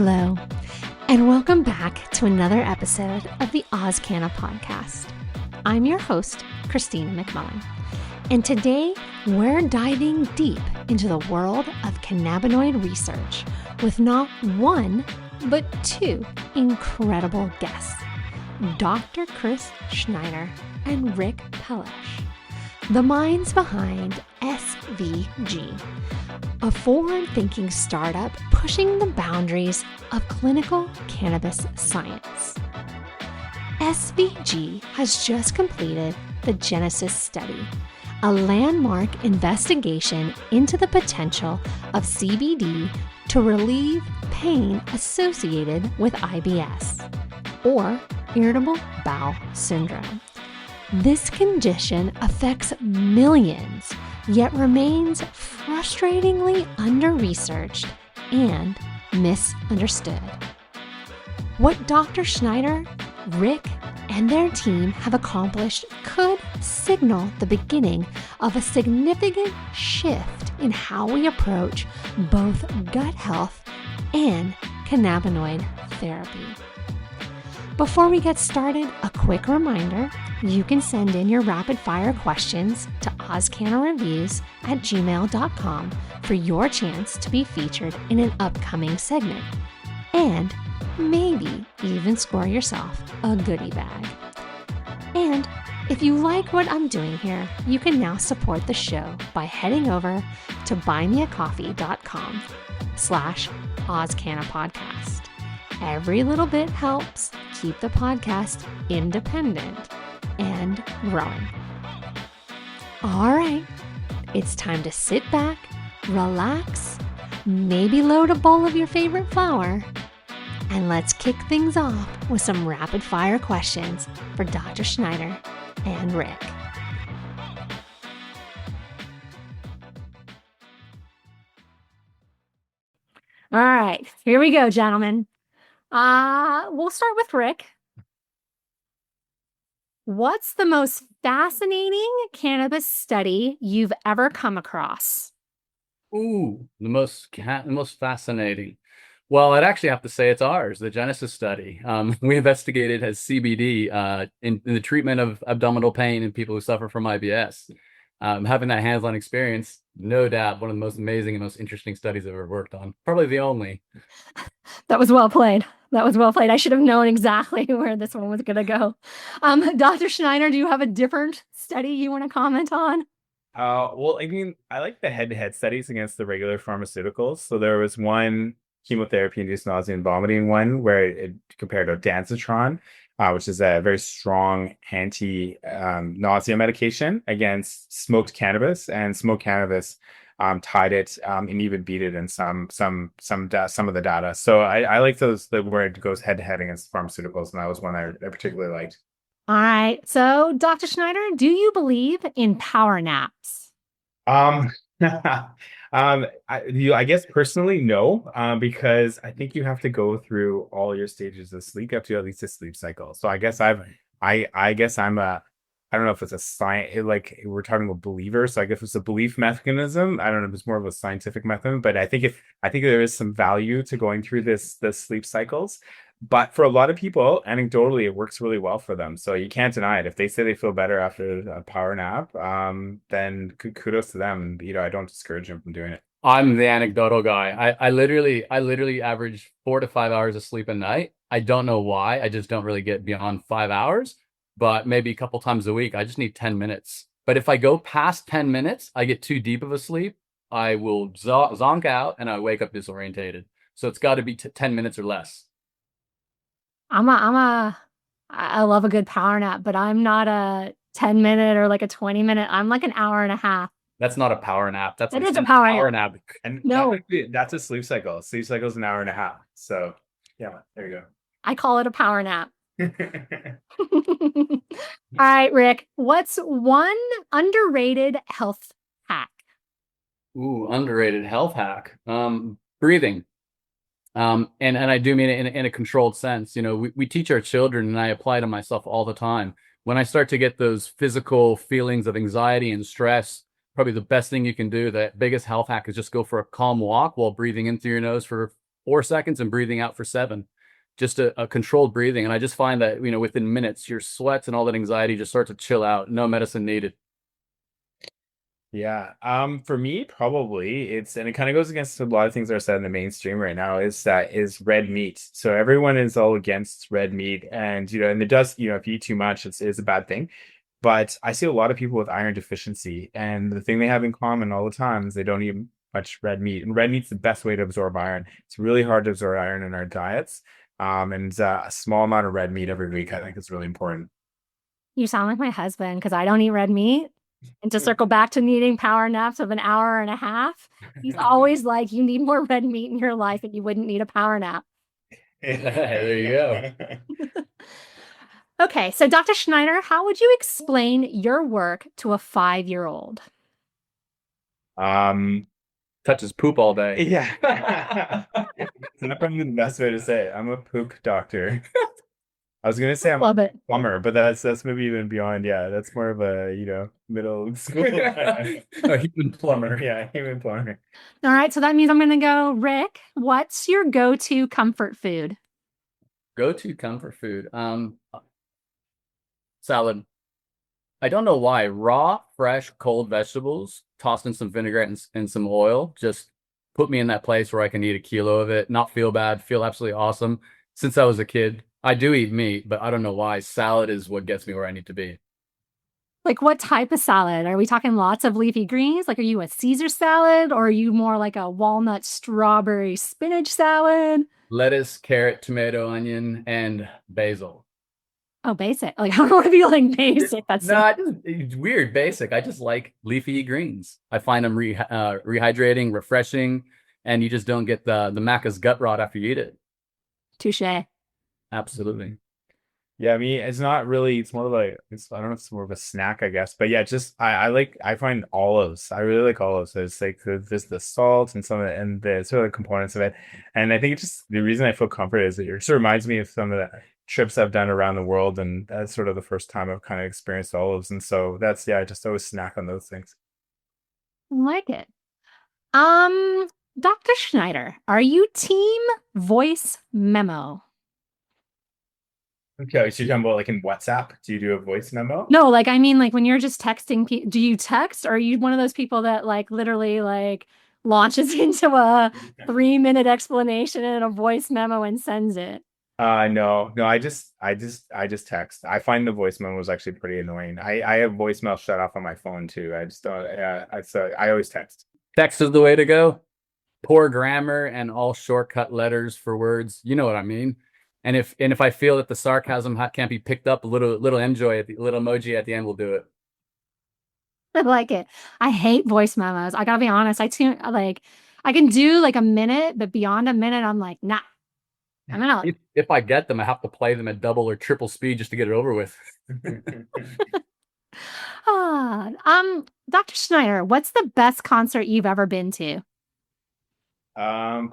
Hello, and welcome back to another episode of the AusCannaPodcast. I'm your host, Christina McMullen, and today we're diving deep into the world of cannabinoid research with not one, but two incredible guests, Dr. Chris Schneider and Rick Palesh, the minds behind SVG, a forward-thinking startup pushing the boundaries of clinical cannabis science. SVG has just completed the Genesis study, a landmark investigation into the potential of CBD to relieve pain associated with IBS, or Irritable Bowel Syndrome. This condition affects millions, yet remains frustratingly under-researched and misunderstood. What Dr. Schneider, Rick, and their team have accomplished could signal the beginning of a significant shift in how we approach both gut health and cannabinoid therapy. Before we get started, a quick reminder, you can send in your rapid-fire questions to AusCannaReviews@gmail.com for your chance to be featured in an upcoming segment, and maybe even score yourself a goodie bag. And if you like what I'm doing here, you can now support the show by heading over to buymeacoffee.com/AusCannaPodcast. Every little bit helps keep the podcast independent and growing. All right, it's time to sit back, relax, maybe load a bowl of your favorite flower, and let's kick things off with some rapid fire questions for Dr. Schneider and Rick. All right, here we go, gentlemen. We'll start with Rick. What's the most fascinating cannabis study you've ever come across? Ooh, the most fascinating. Well, I'd actually have to say it's ours, the Genesis study. We investigated as CBD in the treatment of abdominal pain in people who suffer from IBS. Having that hands-on experience, no doubt, one of the most amazing and most interesting studies I've ever worked on. Probably the only. That was well played. I should have known exactly where this one was going to go. Dr. Schneider, do you have a different study you want to comment on? Well, I mean, I like the head-to-head studies against the regular pharmaceuticals. So there was one chemotherapy-induced nausea and vomiting one where it compared to danzatron, which is a very strong anti-nausea medication against smoked cannabis, and smoked cannabis tied it and even beat it in some of the data. So I like those where it goes head-to-head against pharmaceuticals, and that was one I particularly liked. All right. So, Dr. Schneider, do you believe in power naps? I guess personally, no, because I think you have to go through all your stages of sleep. You have to at least a sleep cycle. So I guess I'm I don't know if it's a science, like we're talking about believers. So I guess it's a belief mechanism. I don't know if it's more of a scientific method, but I think there is some value to going through the sleep cycles. But for a lot of people, anecdotally, it works really well for them. So you can't deny it. If they say they feel better after a power nap, then kudos to them. And, I don't discourage them from doing it. I'm the anecdotal guy. I literally average 4 to 5 hours of sleep a night. I don't know why. I just don't really get beyond 5 hours, but maybe a couple times a week. I just need 10 minutes. But if I go past 10 minutes, I get too deep of a sleep. I will zonk out and I wake up disorientated. So it's got to be 10 minutes or less. I love a good power nap, but I'm not a 10-minute or like a 20-minute. I'm like an hour and a half. That's not a power nap. That is a power nap. And no, that's a sleep cycle. Sleep cycle is an hour and a half. So yeah, there you go. I call it a power nap. All right, Rick, what's one underrated health hack? Ooh, underrated health hack. Breathing. And I do mean it in a controlled sense. We teach our children, and I apply to myself all the time. When I start to get those physical feelings of anxiety and stress, probably the best thing you can do, the biggest health hack, is just go for a calm walk while breathing in through your nose for 4 seconds and breathing out for 7. Just a controlled breathing. And I just find that, within minutes, your sweats and all that anxiety just start to chill out. No medicine needed. Yeah. For me, probably and it kind of goes against a lot of things that are said in the mainstream right now is red meat. So everyone is all against red meat, and and it does, if you eat too much, it's a bad thing. But I see a lot of people with iron deficiency, and the thing they have in common all the time is they don't eat much red meat. And red meat's the best way to absorb iron. It's really hard to absorb iron in our diets. And a small amount of red meat every week, I think, is really important. You sound like my husband because I don't eat red meat. And to circle back to needing power naps of an hour and a half, he's always like, you need more red meat in your life and you wouldn't need a power nap. There you go. Okay, so Dr. Schneider, how would you explain your work to a 5-year-old? Touches poop all day. Yeah. It's not probably the best way to say it. I'm a poop doctor. I was gonna say I'm a plumber, but that's maybe even beyond. Yeah, that's more of a middle school. A human plumber. Yeah, human plumber. All right, so that means I'm gonna go, Rick, what's your go-to comfort food? Go-to comfort food. Salad. I don't know why. Raw, fresh, cold vegetables tossed in some vinaigrette and some oil just put me in that place where I can eat a kilo of it, not feel bad, feel absolutely awesome. Since I was a kid, I do eat meat, but I don't know why. Salad is what gets me where I need to be. Like what type of salad? Are we talking lots of leafy greens? Like, are you a Caesar salad or are you more like a walnut, strawberry, spinach salad? Lettuce, carrot, tomato, onion, and basil. Oh, basic. Like, I don't want to be like basic. That's not weird, basic. I just like leafy greens. I find them rehydrating, refreshing, and you just don't get the maca's gut rot after you eat it. Touche. Absolutely. Yeah, I mean, it's not really, it's more like, I don't know if it's more of a snack, I guess. But yeah, just, I find olives. I really like olives. So it's like just the salt and some of it, and the sort of components of it. And I think it's just, the reason I feel comfort is that it just reminds me of some of the trips I've done around the world. And that's sort of the first time I've kind of experienced olives. And so that's, I just always snack on those things. I like it. Dr. Schneider, are you team voice memo? Okay, so you're talking about like in WhatsApp? Do you do a voice memo? No, like, I mean, like when you're just texting, do you text? Or are you one of those people that like literally like launches into a 3-minute explanation in a voice memo and sends it? No, I just text. I find the voice memo was actually pretty annoying. I have voicemail shut off on my phone too. I just don't, I always text. Text is the way to go. Poor grammar and all shortcut letters for words. You know what I mean? And if I feel that the sarcasm can't be picked up, a little enjoy, little emoji at the end will do it. I like it. I hate voice memos. I gotta be honest. I can do like a minute, but beyond a minute, I'm like, nah. I'm out. If I get them, I have to play them at double or triple speed just to get it over with. Dr. Schneider, what's the best concert you've ever been to? I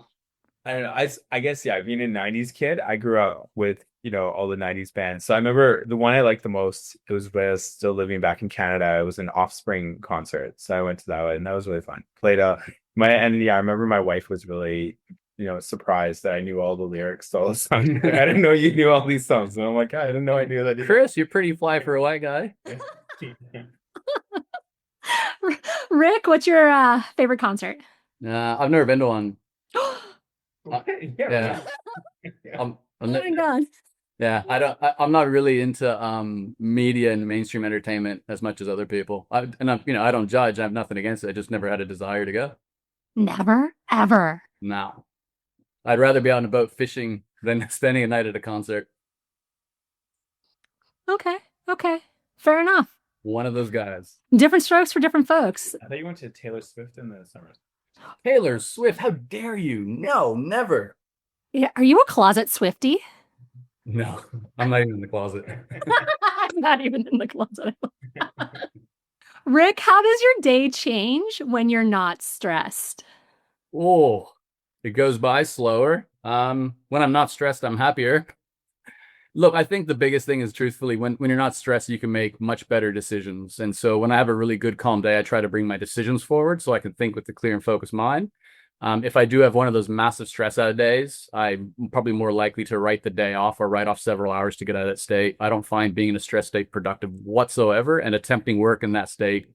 don't know. I guess, yeah, being a 90s kid, I grew up with, all the 90s bands. So I remember the one I liked the most, it was when I was still living back in Canada. It was an Offspring concert. So I went to that one and that was really fun. I remember my wife was really, surprised that I knew all the lyrics to all the songs. I didn't know you knew all these songs. And I'm like, I didn't know I knew that. Chris, you're pretty fly for a white guy. Rick, what's your favorite concert? I've never been to one. Yeah. Oh my God. Yeah, I'm not really into media and mainstream entertainment as much as other people. I don't judge. I have nothing against it. I just never had a desire to go. Never, ever. No. I'd rather be on a boat fishing than spending a night at a concert. Okay. Fair enough. One of those guys. Different strokes for different folks. I thought you went to Taylor Swift in the summer. Taylor Swift, how dare you? No, never. Yeah, are you a closet Swiftie? No, I'm not even in the closet. I'm not even in the closet. Rick, how does your day change when you're not stressed? Oh, it goes by slower. When I'm not stressed, I'm happier. Look, I think the biggest thing is truthfully, when you're not stressed, you can make much better decisions. And so when I have a really good calm day, I try to bring my decisions forward so I can think with a clear and focused mind. If I do have one of those massive stress out days, I'm probably more likely to write the day off or write off several hours to get out of that state. I don't find being in a stress state productive whatsoever, and attempting work in that state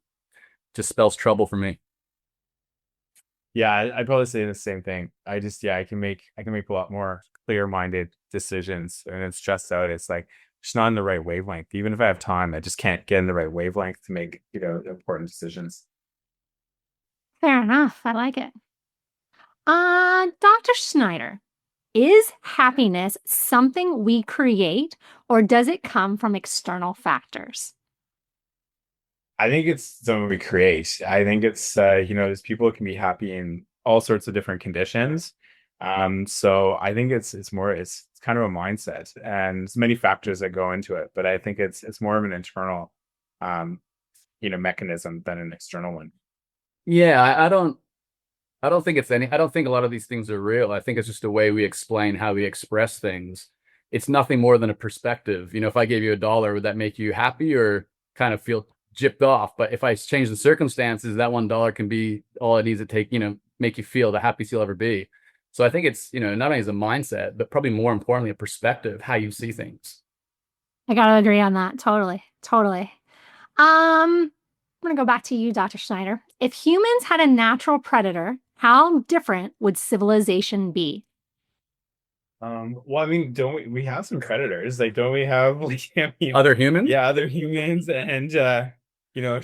just spells trouble for me. Yeah, I'd probably say the same thing. I can make a lot more clear-minded decisions, and it's stressed out. It's like just not in the right wavelength. Even if I have time, I just can't get in the right wavelength to make, important decisions. Fair enough. I like it. Dr. Schneider, is happiness something we create or does it come from external factors? I think it's something we create. I think it's there's people who can be happy in all sorts of different conditions. So I think it's kind of a mindset, and there's many factors that go into it. But I think it's more of an internal mechanism than an external one. Yeah, I don't think I don't think a lot of these things are real. I think it's just a way we explain how we express things. It's nothing more than a perspective. If I gave you $1, would that make you happy or kind of feel gypped off? But if I change the circumstances, that $1 can be all it needs to take, make you feel the happiest you'll ever be. So I think it's, not only as a mindset, but probably more importantly, a perspective, how you see things. I gotta agree on that. Totally. Totally. I'm gonna go back to you, Dr. Schneider. If humans had a natural predator, how different would civilization be? Well, I mean, don't we have some predators? Like, don't we have Other humans? yeah, other humans, and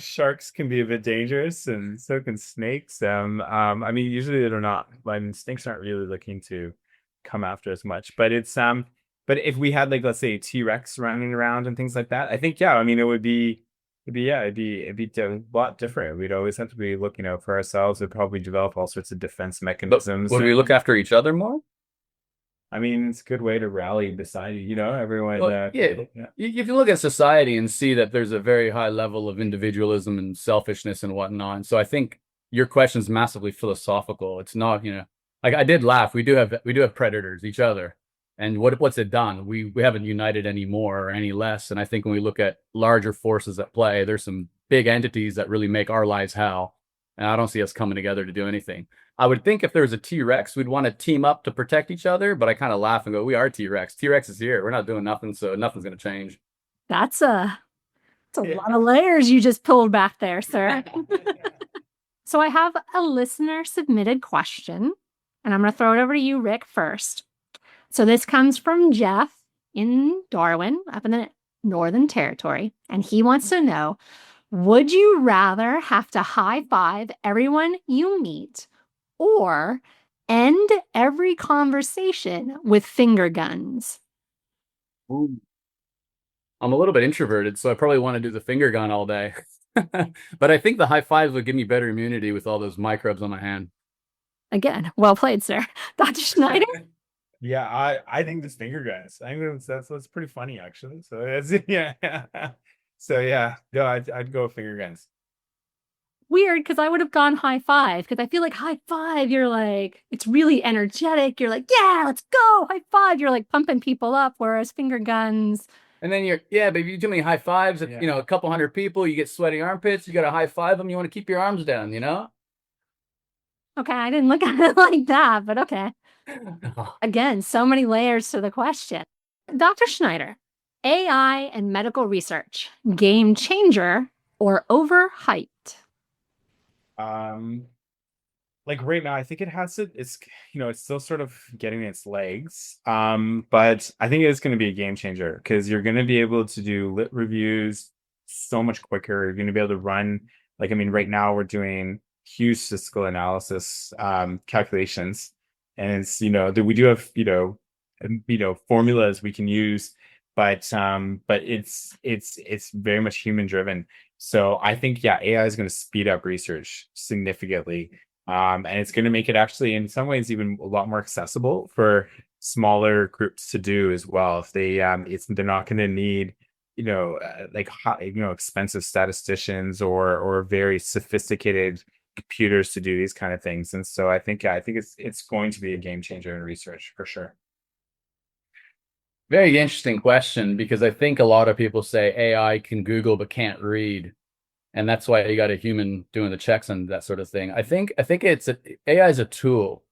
sharks can be a bit dangerous, and so can snakes. I mean, usually they're not. I mean, snakes aren't really looking to come after us much, but but if we had, like, let's say, a T-Rex running around and things like that, I think, yeah, I mean, it'd be a lot different. We'd always have to be looking out for ourselves. We'd probably develop all sorts of defense But mechanisms. would we look after each other more? I mean, it's a good way to rally beside you, everyone. Well, yeah. If you look at society and see that there's a very high level of individualism and selfishness and whatnot. And so I think your question is massively philosophical. It's not, like, I did laugh. We do have predators, each other. And what's it done? We haven't united anymore or any less. And I think when we look at larger forces at play, there's some big entities that really make our lives hell. And I don't see us coming together to do anything. I would think if there was a T-Rex, we'd want to team up to protect each other, but I kind of laugh and go, we are T-Rex. T-Rex is here. We're not doing nothing, so nothing's going to change. That's a lot of layers you just pulled back there, sir. So I have a listener submitted question, and I'm going to throw it over to you, Rick, first. So this comes from Jeff in Darwin, up in the Northern Territory, and he wants to know, would you rather have to high five everyone you meet or end every conversation with finger guns? Ooh. I'm a little bit introverted, so I probably want to do the finger gun all day. But I think the high fives would give me better immunity with all those microbes on my hand. Again, well played, sir. Dr. Schneider? Yeah, I think this finger guns. I think that's pretty funny, actually. So that's yeah. So yeah, no, I'd go with finger guns. Weird, because I would have gone high five, because I feel like high five, you're like, it's really energetic. You're like, yeah, let's go, high five. You're like pumping people up, whereas finger guns. And then but if you do many high fives, a couple hundred people, you get sweaty armpits, you got to high five them, you want to keep your arms down, Okay, I didn't look at it like that, but okay. Again, so many layers to the question. Dr. Schneider, AI and medical research, game changer or overhyped? Like right now, I think it's still sort of getting its legs. But I think it's going to be a game changer because you're going to be able to do lit reviews so much quicker. You're going to be able to run, like, I mean, right now we're doing huge statistical analysis calculations, and it's, we do have, formulas we can use, but it's very much human driven. So I think, yeah, AI is going to speed up research significantly. And it's going to make it actually, in some ways, even a lot more accessible for smaller groups to do as well. If they're not going to need, expensive statisticians or very sophisticated computers to do these kind of things. And so I think it's going to be a game changer in research for sure. Very interesting question, because I think a lot of people say AI can Google but can't read. And that's why you got a human doing the checks and that sort of thing. AI is a tool.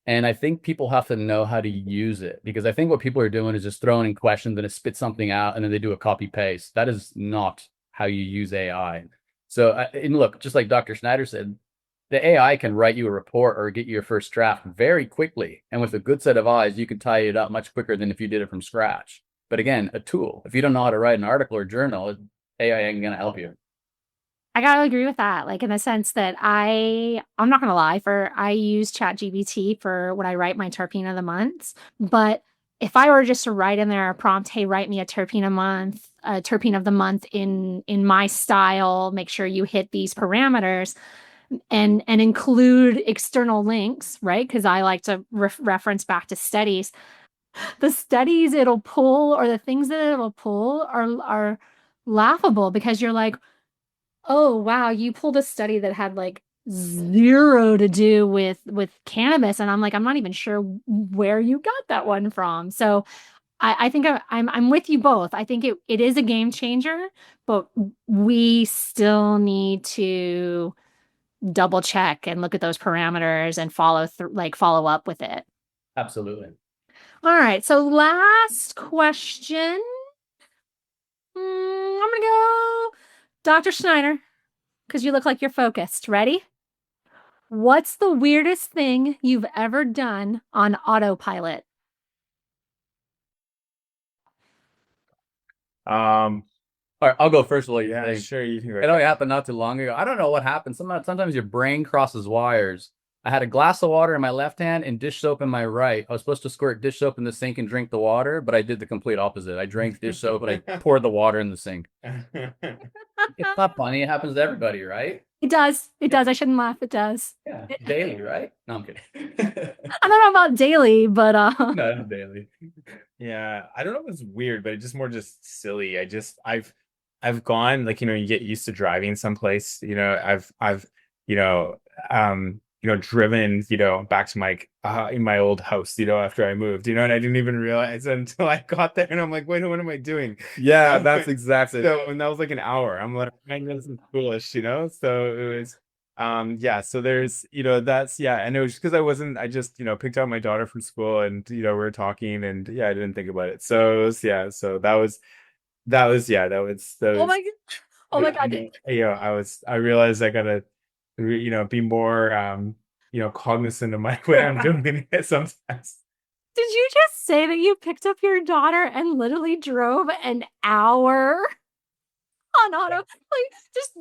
And I think people have to know how to use it, because I think what people are doing is just throwing in questions and it spits something out and then they do a copy paste. That is not how you use AI. So, and look, just like Dr. Schneider said, the AI can write you a report or get you your first draft very quickly. And with a good set of eyes, you can tie it up much quicker than if you did it from scratch. But again, a tool. If you don't know how to write an article or journal, AI ain't going to help you. I gotta agree with that. Like in the sense that I'm not gonna lie, I use ChatGPT for when I write my terpene of the months. But if I were just to write in there a prompt, hey, write me a terpene of the month in my style, make sure you hit these parameters and include external links, right? Because I like to reference back to studies. The studies it'll pull or the things that it'll pull are laughable, because you're like, oh, wow, you pulled a study that had like zero to do with cannabis. And I'm like, I'm not even sure where you got that one from. So I think I'm with you both. I think it is a game changer, but we still need to double check and look at those parameters and follow up with it. Absolutely. All right. So last question. I'm gonna go Dr. Schneider, because you look like you're focused. Ready? What's the weirdest thing you've ever done on autopilot? Um, All right, I'll go first. While you yeah, think. sure, you can go. It only happened not too long ago. I don't know what happened. Sometimes your brain crosses wires. I had a glass of water in my left hand and dish soap in my right. I was supposed to squirt dish soap in the sink and drink the water, but I did the complete opposite. I drank dish soap, but I poured the water in the sink. It's not funny. It happens to everybody, right? It does. It does. I shouldn't laugh. It does. Yeah, daily, right? No, I'm kidding. I don't know about daily, but No, not daily. Yeah, I don't know if it's weird, but it's just silly. I've gone, like, you get used to driving someplace, I've driven, back to my in my old house, after I moved, and I didn't even realize until I got there, and I'm like, wait, what am I doing? Yeah, that's exactly. So, and that was like an hour. I'm like, man, this is foolish, so it was yeah, so there's, that's, yeah, and it was just because I just, picked up my daughter from school, and we were talking, and yeah, I didn't think about it. So it was, yeah, so that was oh my god, oh my god. I realized I gotta be more cognizant of my way I'm doing it sometimes. Did you just say that you picked up your daughter and literally drove an hour on auto? Like, just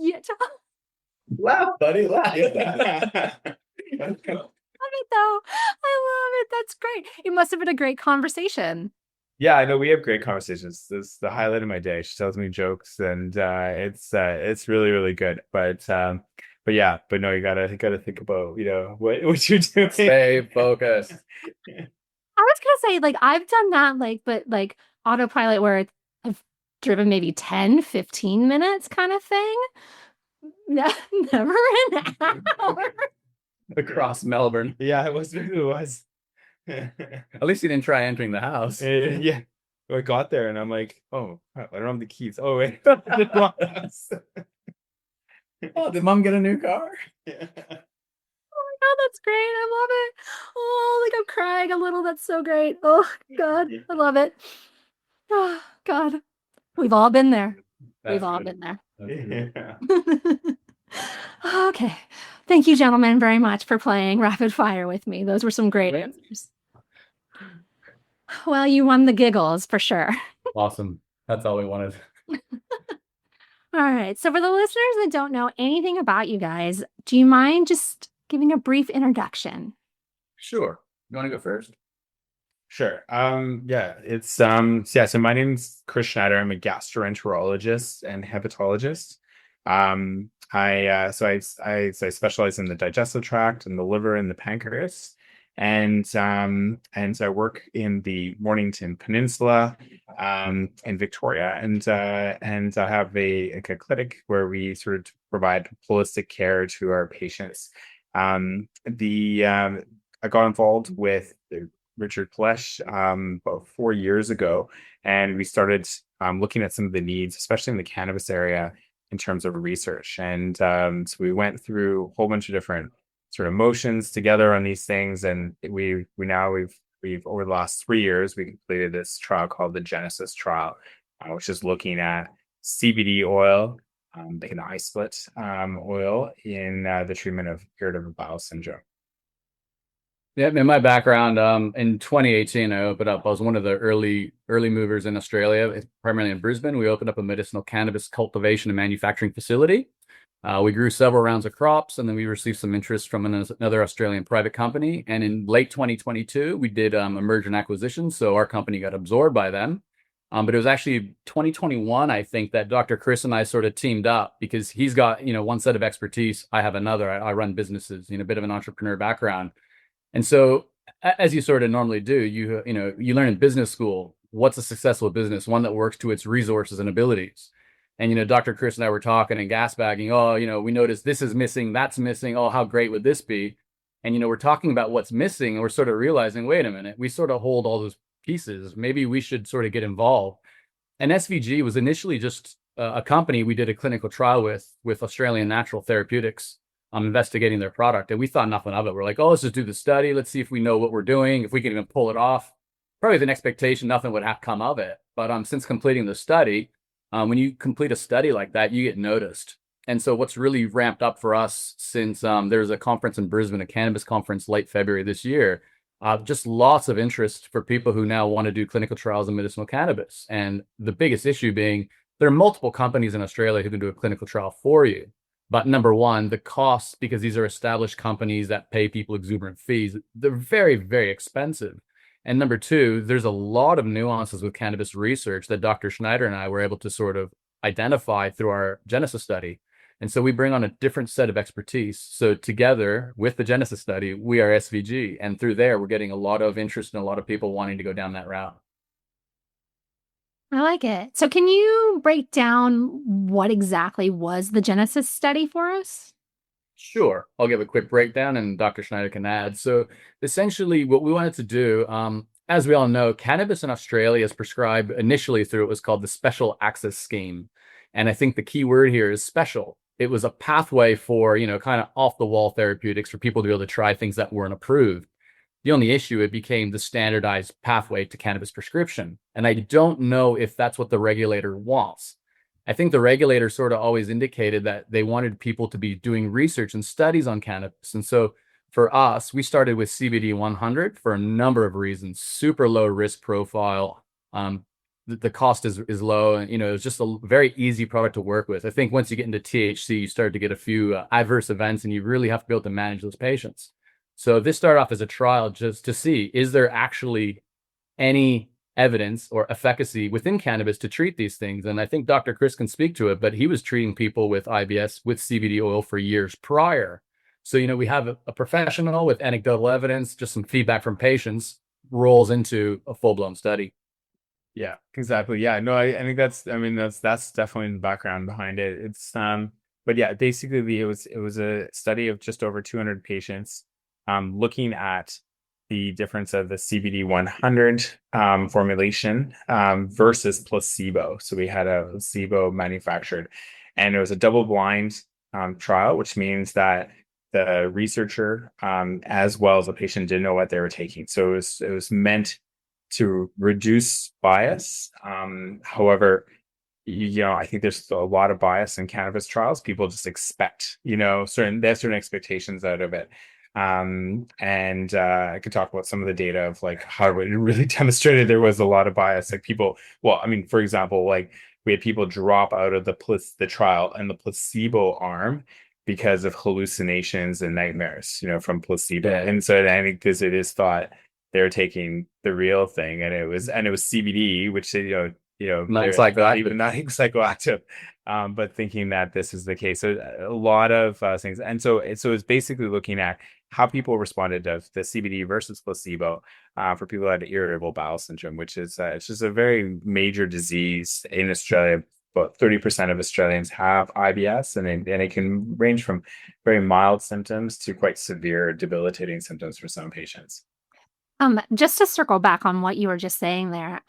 Laugh, buddy, laugh. I love it though. I love it. That's great. It must have been a great conversation. Yeah, I know, we have great conversations. This is the highlight of my day. She tells me jokes, and it's really, really good. But yeah, but no, you gotta think about what you're doing. Stay focused. I was gonna say, like, I've done that, but like autopilot where I've driven maybe 10, 15 minutes kind of thing. Never an hour. Across Melbourne. Yeah, it was. At least you didn't try entering the house. Yeah. I got there and I'm like, oh, I don't have the keys. Oh, wait. Oh, did mom get a new car? Yeah. Oh my god, that's great. I love it. Oh, like I'm crying a little. That's so great. Oh god, I love it. Oh god. We've all been there. We've all been there. Yeah. Okay. Thank you, gentlemen, very much for playing rapid fire with me. Those were some great answers. Well, you won the giggles for sure. Awesome. That's all we wanted. All right. So for the listeners that don't know anything about you guys, do you mind just giving a brief introduction? Sure. You want to go first? Sure. Yeah, it's so my name's Chris Schneider. I'm a gastroenterologist and hepatologist. I specialize in the digestive tract and the liver and the pancreas. And so I work in the Mornington Peninsula, in Victoria, and I have a clinic where we sort of provide holistic care to our patients. I got involved with Richard Palesh about 4 years ago, and we started looking at some of the needs, especially in the cannabis area, in terms of research. And so we went through a whole bunch of different sort of motions together on these things. And we've over the last 3 years, we completed this trial called the Genesis trial, which is looking at CBD oil, like an isolate oil in the treatment of irritable bowel syndrome. Yeah, in my background, in 2018, I opened up. I was one of the early movers in Australia, primarily in Brisbane. We opened up a medicinal cannabis cultivation and manufacturing facility. We grew several rounds of crops, and then we received some interest from another Australian private company. And in late 2022, we did a merger and acquisition, so our company got absorbed by them. But it was actually 2021, I think, that Dr. Chris and I sort of teamed up because he's got, one set of expertise. I have another. I run businesses, a bit of an entrepreneur background. And so, as you sort of normally do, you learn in business school, what's a successful business? One that works to its resources and abilities. And, Dr. Chris and I were talking and gas bagging, we noticed this is missing, that's missing. Oh, how great would this be? And, we're talking about what's missing, and we're sort of realizing, wait a minute, we sort of hold all those pieces. Maybe we should sort of get involved. And SVG was initially just a company we did a clinical trial with Australian Natural Therapeutics, investigating their product. And we thought nothing of it. We're like, oh, let's just do the study. Let's see if we know what we're doing, if we can even pull it off. Probably with an expectation nothing would have come of it. But since completing the study, when you complete a study like that, you get noticed. And so what's really ramped up for us since there's a conference in Brisbane, a cannabis conference late February this year, just lots of interest for people who now want to do clinical trials in medicinal cannabis. And the biggest issue being there are multiple companies in Australia who can do a clinical trial for you. But number one, the costs, because these are established companies that pay people exuberant fees, they're very, very expensive. And number two, there's a lot of nuances with cannabis research that Dr. Schneider and I were able to sort of identify through our Genesis study. And so we bring on a different set of expertise. So together with the Genesis study, we are SVG. And through there, we're getting a lot of interest and a lot of people wanting to go down that route. I like it. So can you break down what exactly was the Genesis study for us? Sure. I'll give a quick breakdown and Dr. Schneider can add. So essentially what we wanted to do, as we all know, cannabis in Australia is prescribed initially through what was called the Special Access Scheme. And I think the key word here is special. It was a pathway for, kind of off the wall therapeutics for people to be able to try things that weren't approved. The only issue, it became the standardized pathway to cannabis prescription. And I don't know if that's what the regulator wants. I think the regulator sort of always indicated that they wanted people to be doing research and studies on cannabis. And so for us, we started with CBD 100 for a number of reasons. Super low risk profile. The cost is low, and it's just a very easy product to work with. I think once you get into THC, you start to get a few adverse events, and you really have to be able to manage those patients. So this started off as a trial just to see, is there actually any evidence or efficacy within cannabis to treat these things? And I think Dr. Chris can speak to it, but he was treating people with IBS with CBD oil for years prior. So, we have a professional with anecdotal evidence, just some feedback from patients, rolls into a full-blown study. Yeah, exactly. Yeah, no, I think that's definitely the background behind it. It's but yeah, basically it was a study of just over 200 patients, looking at the difference of the CBD 100 formulation versus placebo. So we had a placebo manufactured, and it was a double-blind trial, which means that the researcher as well as the patient didn't know what they were taking. So it was meant to reduce bias. However, I think there's a lot of bias in cannabis trials. People just expect, certain expectations out of it. I could talk about some of the data of like how it really demonstrated there was a lot of bias. Like people, for example, like we had people drop out of the trial and the placebo arm because of hallucinations and nightmares, from placebo. And so I think because it is thought they're taking the real thing, and it was CBD, which not psychoactive, not psychoactive, but thinking that this is the case. So a lot of things, and so it's basically looking at how people responded to the CBD versus placebo for people that had irritable bowel syndrome, which is it's just a very major disease in Australia. About 30% of Australians have IBS, and it can range from very mild symptoms to quite severe, debilitating symptoms for some patients. Just to circle back on what you were just saying there,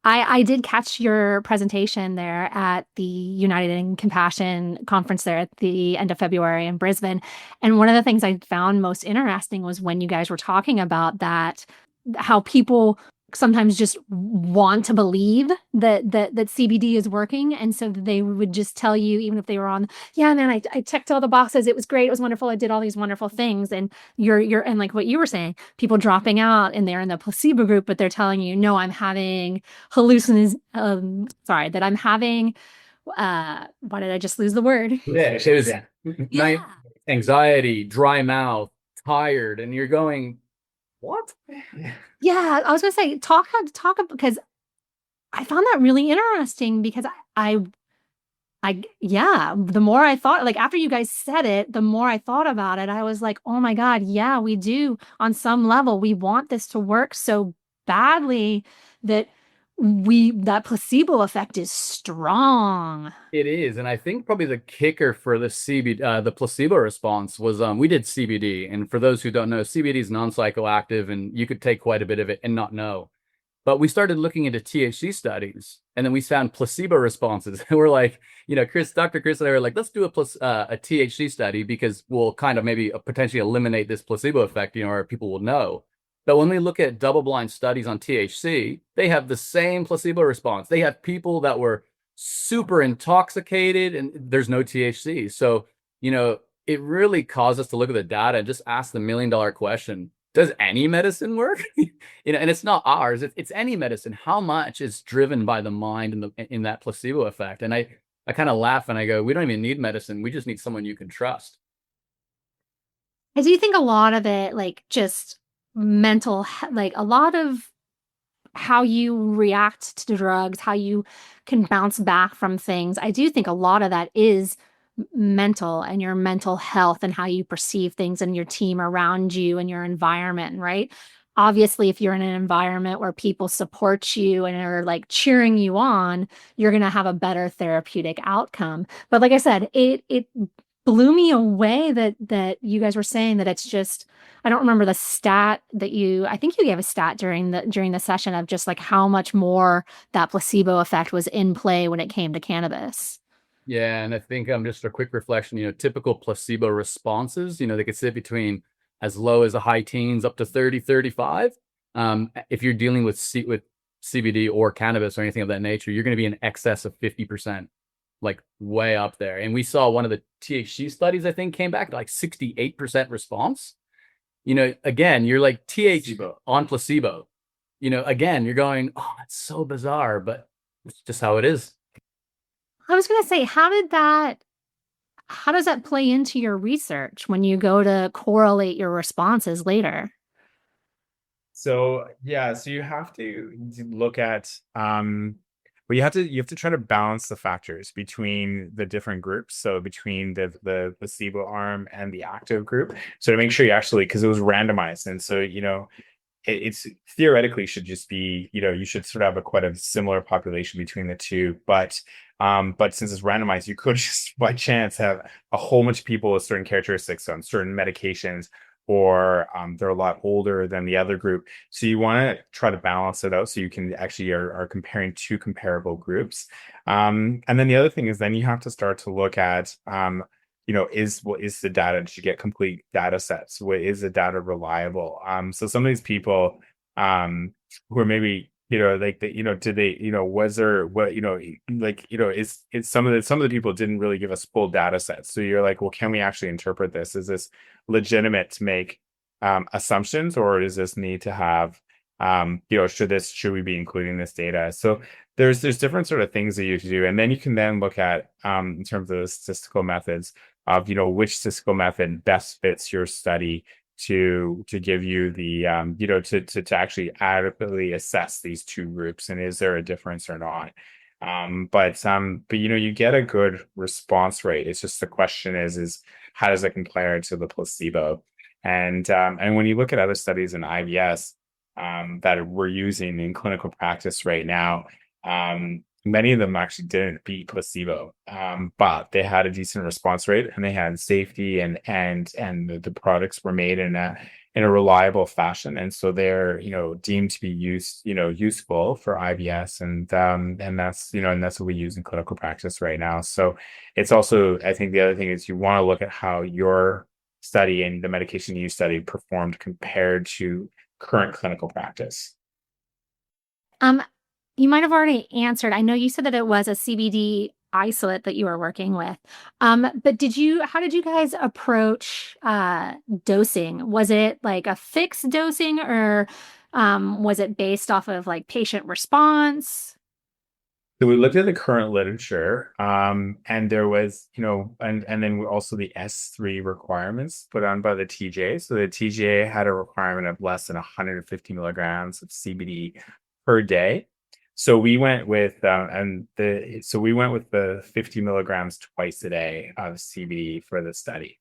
I did catch your presentation there at the United in Compassion conference there at the end of February in Brisbane. And one of the things I found most interesting was when you guys were talking about that, how people sometimes just want to believe that CBD is working. And so they would just tell you, even if they were on, yeah, man, I checked all the boxes. It was great. It was wonderful. I did all these wonderful things. And and like what you were saying, people dropping out and they're in the placebo group, but they're telling you, no, I'm having that I'm having, why did I just lose the word? Yeah, it was Yeah. anxiety, dry mouth, tired, and you're going, what? Yeah, I was gonna say talk because I found that really interesting because yeah, the more I thought, like after you guys said it, the more I thought about it, I was like, oh my God, yeah, we do. On some level, we want this to work so badly that that placebo effect is strong. It is, and I think probably the kicker for the placebo response was we did CBD, and for those who don't know, CBD is non-psychoactive, and you could take quite a bit of it and not know. But we started looking into THC studies, and then we found placebo responses. And we're like, Dr. Chris and I were like, let's do a THC study because we'll kind of maybe potentially eliminate this placebo effect, or people will know. But when we look at double-blind studies on THC, they have the same placebo response. They have people that were super intoxicated and there's no THC. So, it really caused us to look at the data and just ask the $1 million question. Does any medicine work? And it's not ours. It's any medicine. How much is driven by the mind in that placebo effect? And I kind of laugh and I go, we don't even need medicine. We just need someone you can trust. I do think a lot of it, like just like a lot of how you react to drugs, how you can bounce back from things. I do think a lot of that is mental and your mental health and how you perceive things and your team around you and your environment, right? Obviously, if you're in an environment where people support you and are like cheering you on, you're going to have a better therapeutic outcome. But like I said, it blew me away that you guys were saying that it's just, I don't remember the stat I think you gave a stat during the session of just like how much more that placebo effect was in play when it came to cannabis. Yeah, and I think just a quick reflection, typical placebo responses, they could sit between as low as the high teens up to 30, 35. If you're dealing with CBD or cannabis or anything of that nature, you're going to be in excess of 50%, like way up there. And we saw one of the THC studies, I think, came back to like 68% response. Again, you're like THC on placebo. Again, you're going, oh, that's so bizarre, but it's just how it is. I was going to say, how does that play into your research when you go to correlate your responses later? So yeah, so you have to look at well, you have to try to balance the factors between the different groups. So between the placebo arm and the active group. So to make sure you actually, because it was randomized, and so it's theoretically should just be, you should sort of have quite a similar population between the two. But since it's randomized, you could just by chance have a whole bunch of people with certain characteristics on certain medications, or they're a lot older than the other group. So you want to try to balance it out so you can actually are comparing two comparable groups. And then the other thing is then you have to start to look at what is the data? Did you get complete data sets? What is the data reliable? So some of these people who are maybe like did they was there what is some of the people didn't really give us full data sets. So you're like, well, can we actually interpret this? Is this legitimate to make assumptions, or does this need to have should we be including this data? So there's different sort of things that you do, and then you can then look at in terms of the statistical methods of which statistical method best fits your study to give you the to actually adequately assess these two groups, and is there a difference or not. But you get a good response rate. It's just the question is how does it compare to the placebo? And when you look at other studies in IBS that we're using in clinical practice right now, many of them actually didn't beat placebo, but they had a decent response rate and they had safety, and the products were made in a reliable fashion, and so they're deemed to be useful for IBS, and that's what we use in clinical practice right now. So it's also, I think the other thing is you want to look at how your study and the medication you studied performed compared to current clinical practice. Um, you might have already answered. I know you said that it was a CBD isolate that you were working with. But how did you guys approach dosing? Was it like a fixed dosing, or was it based off of like patient response? So we looked at the current literature, and there was, and then also the S3 requirements put on by the TGA. So the TGA had a requirement of less than 150 milligrams of CBD per day. So we went with, we went with the 50 milligrams twice a day of CBD for the study.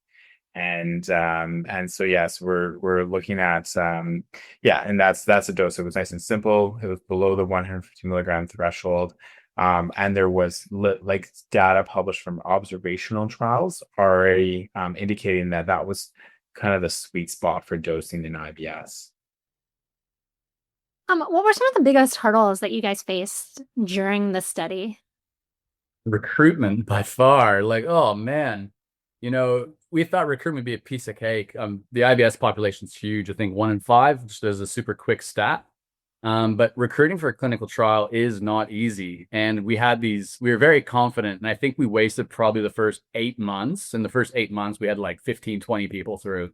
And so yes, we're looking at and that's a dose. It was nice and simple. It was below the 150 milligram threshold. And there was like data published from observational trials already indicating that was kind of the sweet spot for dosing in IBS. What were some of the biggest hurdles that you guys faced during the study? Recruitment by far. Like, oh man, we thought recruitment would be a piece of cake. The IBS population is huge. I think 1 in 5, just as a super quick stat. But recruiting for a clinical trial is not easy. And we were very confident. And I think we wasted probably the first 8 months. In the first 8 months, we had like 15, 20 people through.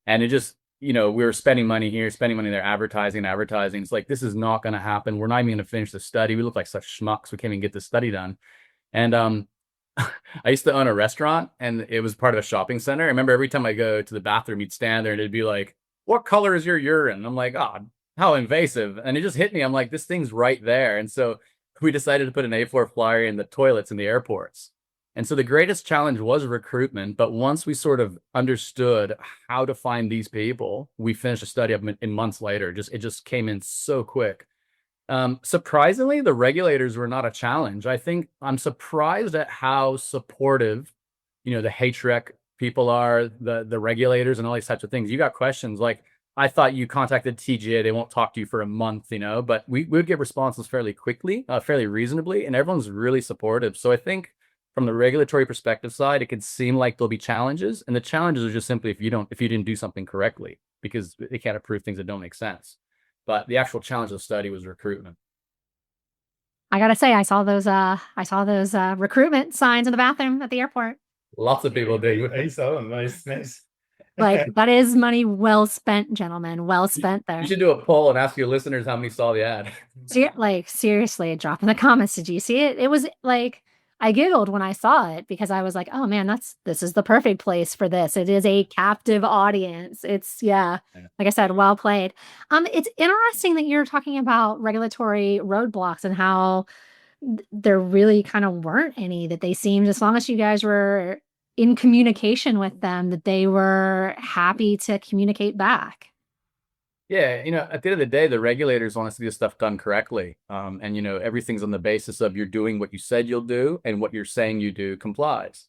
And it just, we were spending money here, spending money there, advertising. It's like, this is not going to happen. We're not even going to finish the study. We look like such schmucks. We can't even get the study done. And I used to own a restaurant, and it was part of a shopping center. I remember every time I go to the bathroom, you'd stand there and it'd be like, what color is your urine? I'm like, oh, how invasive. And it just hit me. I'm like, this thing's right there. And so we decided to put an A4 flyer in the toilets in the airports. And so the greatest challenge was recruitment. But once we sort of understood how to find these people, we finished a study of them in months later. It just came in so quick. Surprisingly, the regulators were not a challenge. I think I'm surprised at how supportive, the HREC people are, the regulators, and all these types of things. You got questions like, I thought you contacted TGA, they won't talk to you for a month, but we would get responses fairly quickly, fairly reasonably, and everyone's really supportive. So I think from the regulatory perspective side, it could seem like there'll be challenges, and the challenges are just simply if you didn't do something correctly, because they can't approve things that don't make sense. But the actual challenge of the study was recruitment. I gotta say, I saw those recruitment signs in the bathroom at the airport. Lots of people do. I saw them. Nice. Like, that is money well spent, gentlemen. Well spent there. You should do a poll and ask your listeners how many saw the ad. Seriously, drop in the comments. Did you see it? It was like, I giggled when I saw it because I was like, oh man, this is the perfect place for this. It is a captive audience. It's like I said, well played. It's interesting that you're talking about regulatory roadblocks and how there really kind of weren't any, that they seemed, as long as you guys were in communication with them, that they were happy to communicate back. Yeah, at the end of the day, the regulators want to see this stuff done correctly. And, everything's on the basis of you're doing what you said you'll do, and what you're saying you do complies.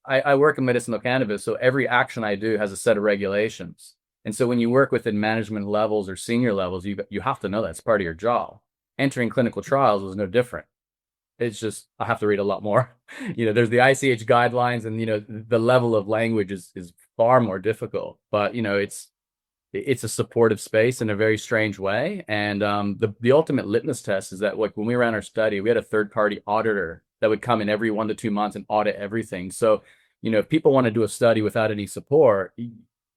I work in medicinal cannabis, so every action I do has a set of regulations. And so when you work within management levels or senior levels, you have to know that's part of your job. Entering clinical trials was no different. It's just, I have to read a lot more. There's the ICH guidelines, and, the level of language is far more difficult. But, it's a supportive space in a very strange way. And the ultimate litmus test is that, like, when we ran our study, we had a third-party auditor that would come in every 1 to 2 months and audit everything. So, if people want to do a study without any support,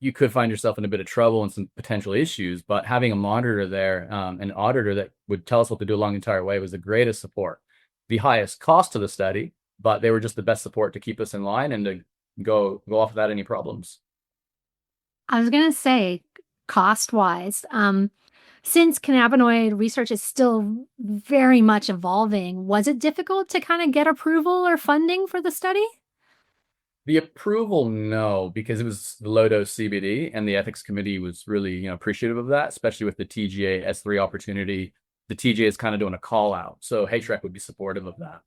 you could find yourself in a bit of trouble and some potential issues. But having a monitor there, an auditor that would tell us what to do along the entire way, was the greatest support. The highest cost to the study, but they were just the best support to keep us in line and to go off without any problems. I was going to say, cost-wise, since cannabinoid research is still very much evolving, was it difficult to kind of get approval or funding for the study? The approval, no, because it was the low-dose CBD, and the ethics committee was really, appreciative of that, especially with the TGA S3 opportunity. the TJ is kind of doing a call out. So HREC would be supportive of that.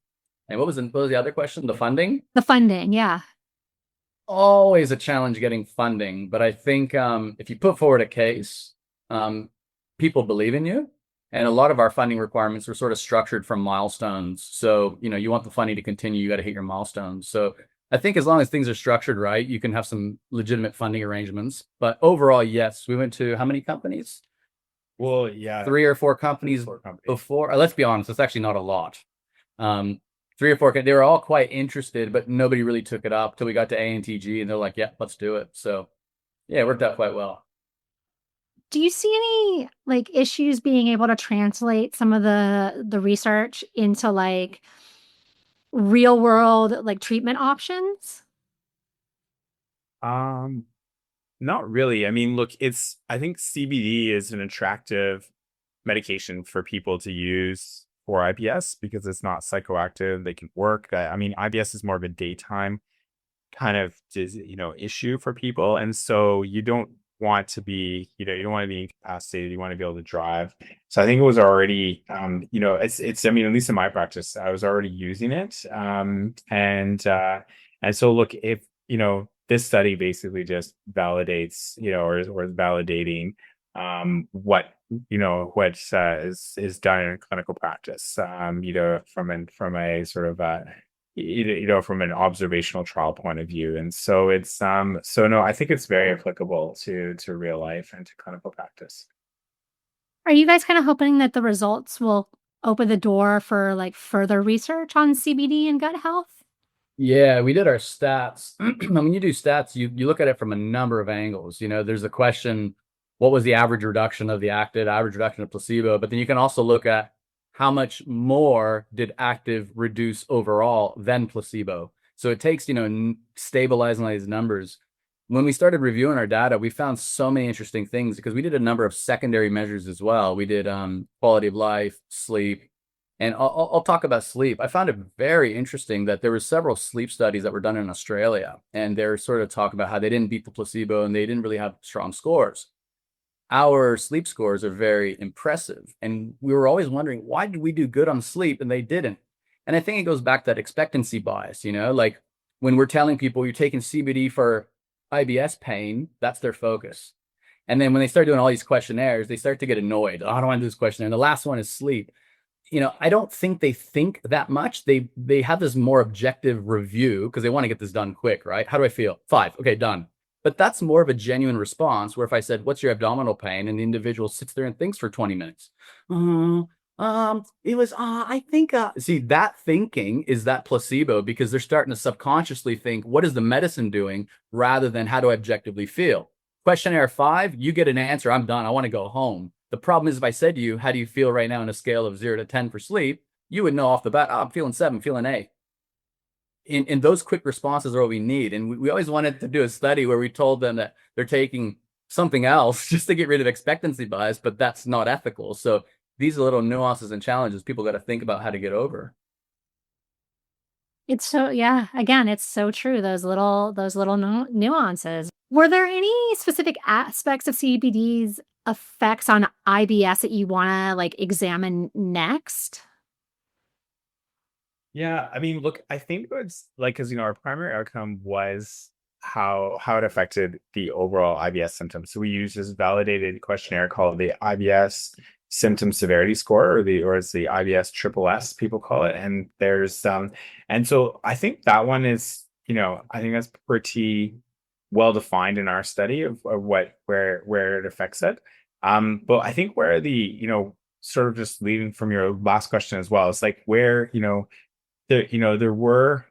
And what was the other question? The funding? The funding, yeah. Always a challenge getting funding, but I think if you put forward a case, people believe in you. And a lot of our funding requirements are sort of structured from milestones. So, you want the funding to continue, you got to hit your milestones. So I think as long as things are structured right, you can have some legitimate funding arrangements. But overall, yes, we went to how many companies? Well, yeah, 3 or 4 companies before. Let's be honest, it's actually not a lot. 3 or 4, they were all quite interested, but nobody really took it up till we got to ANTG, and they're like, yeah, let's do it. So yeah, it worked out quite well. Do you see any like issues being able to translate some of the research into like real world like treatment options? Not really. I mean, look, I think CBD is an attractive medication for people to use for IBS because it's not psychoactive. They can work. I mean, IBS is more of a daytime kind of issue for people, and so you don't want to be you don't want to be incapacitated. You want to be able to drive. So I think it was already it's I mean, at least in my practice, I was already using it, and so look, if this study basically just validates or is validating what is done in clinical practice, from a sort of from an observational trial point of view. And so it's so no, I think it's very applicable to real life and to clinical practice. Are you guys kind of hoping that the results will open the door for like further research on CBD and gut health? Yeah, we did our stats. When you do stats, you look at it from a number of angles. There's the question, what was the average reduction of the active, average reduction of placebo? But then you can also look at how much more did active reduce overall than placebo. So it takes, stabilizing these numbers. When we started reviewing our data, we found so many interesting things because we did a number of secondary measures as well. We did quality of life, sleep, and I'll talk about sleep. I found it very interesting that there were several sleep studies that were done in Australia, and they're sort of talking about how they didn't beat the placebo and they didn't really have strong scores. Our sleep scores are very impressive. And we were always wondering, why did we do good on sleep and they didn't? And I think it goes back to that expectancy bias, like when we're telling people you're taking CBD for IBS pain, that's their focus. And then when they start doing all these questionnaires, they start to get annoyed. Oh, I don't want to do this questionnaire. And the last one is sleep. I don't think they think that much. They have this more objective review because they want to get this done quick, right? How do I feel? 5. Okay, done. But that's more of a genuine response where if I said, what's your abdominal pain? And the individual sits there and thinks for 20 minutes. It was, I think, see, that thinking is that placebo because they're starting to subconsciously think, what is the medicine doing rather than how do I objectively feel? Questionnaire 5, you get an answer. I'm done. I want to go home. The problem is if I said to you, how do you feel right now on a scale of 0 to 10 for sleep? You would know off the bat, I'm feeling 7, feeling 8. In those quick responses are what we need. And we always wanted to do a study where we told them that they're taking something else just to get rid of expectancy bias, but that's not ethical. So these are little nuances and challenges people got to think about how to get over. It's so, yeah, again, it's so true. Those little nuances. Were there any specific aspects of CBD's effects on IBS that you want to like examine next? Yeah, I mean, look, I think it's like because our primary outcome was how it affected the overall IBS symptoms. So we used this validated questionnaire called the IBS Symptom Severity Score, or it's the IBS triple S, people call it. And there's and so I think that one is, I think that's pretty well defined in our study of where it affects it. But I think where the sort of just leading from your last question as well, it's like where there were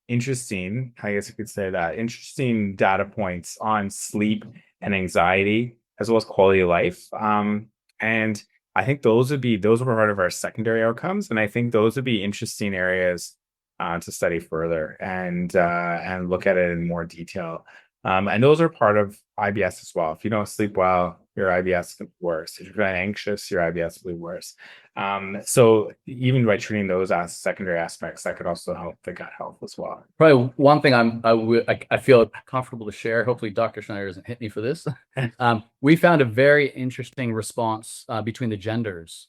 interesting, I guess you could say that, interesting data points on sleep and anxiety as well as quality of life. And I think those were part of our secondary outcomes. And I think those would be interesting areas to study further and look at it in more detail. And those are part of IBS as well. If you don't sleep well, your IBS can be worse. If you're feeling anxious, your IBS will be worse. So even by treating those as secondary aspects, that could also help the gut health as well. Probably one thing I feel comfortable to share. Hopefully, Dr. Schneider doesn't hit me for this. We found a very interesting response between the genders.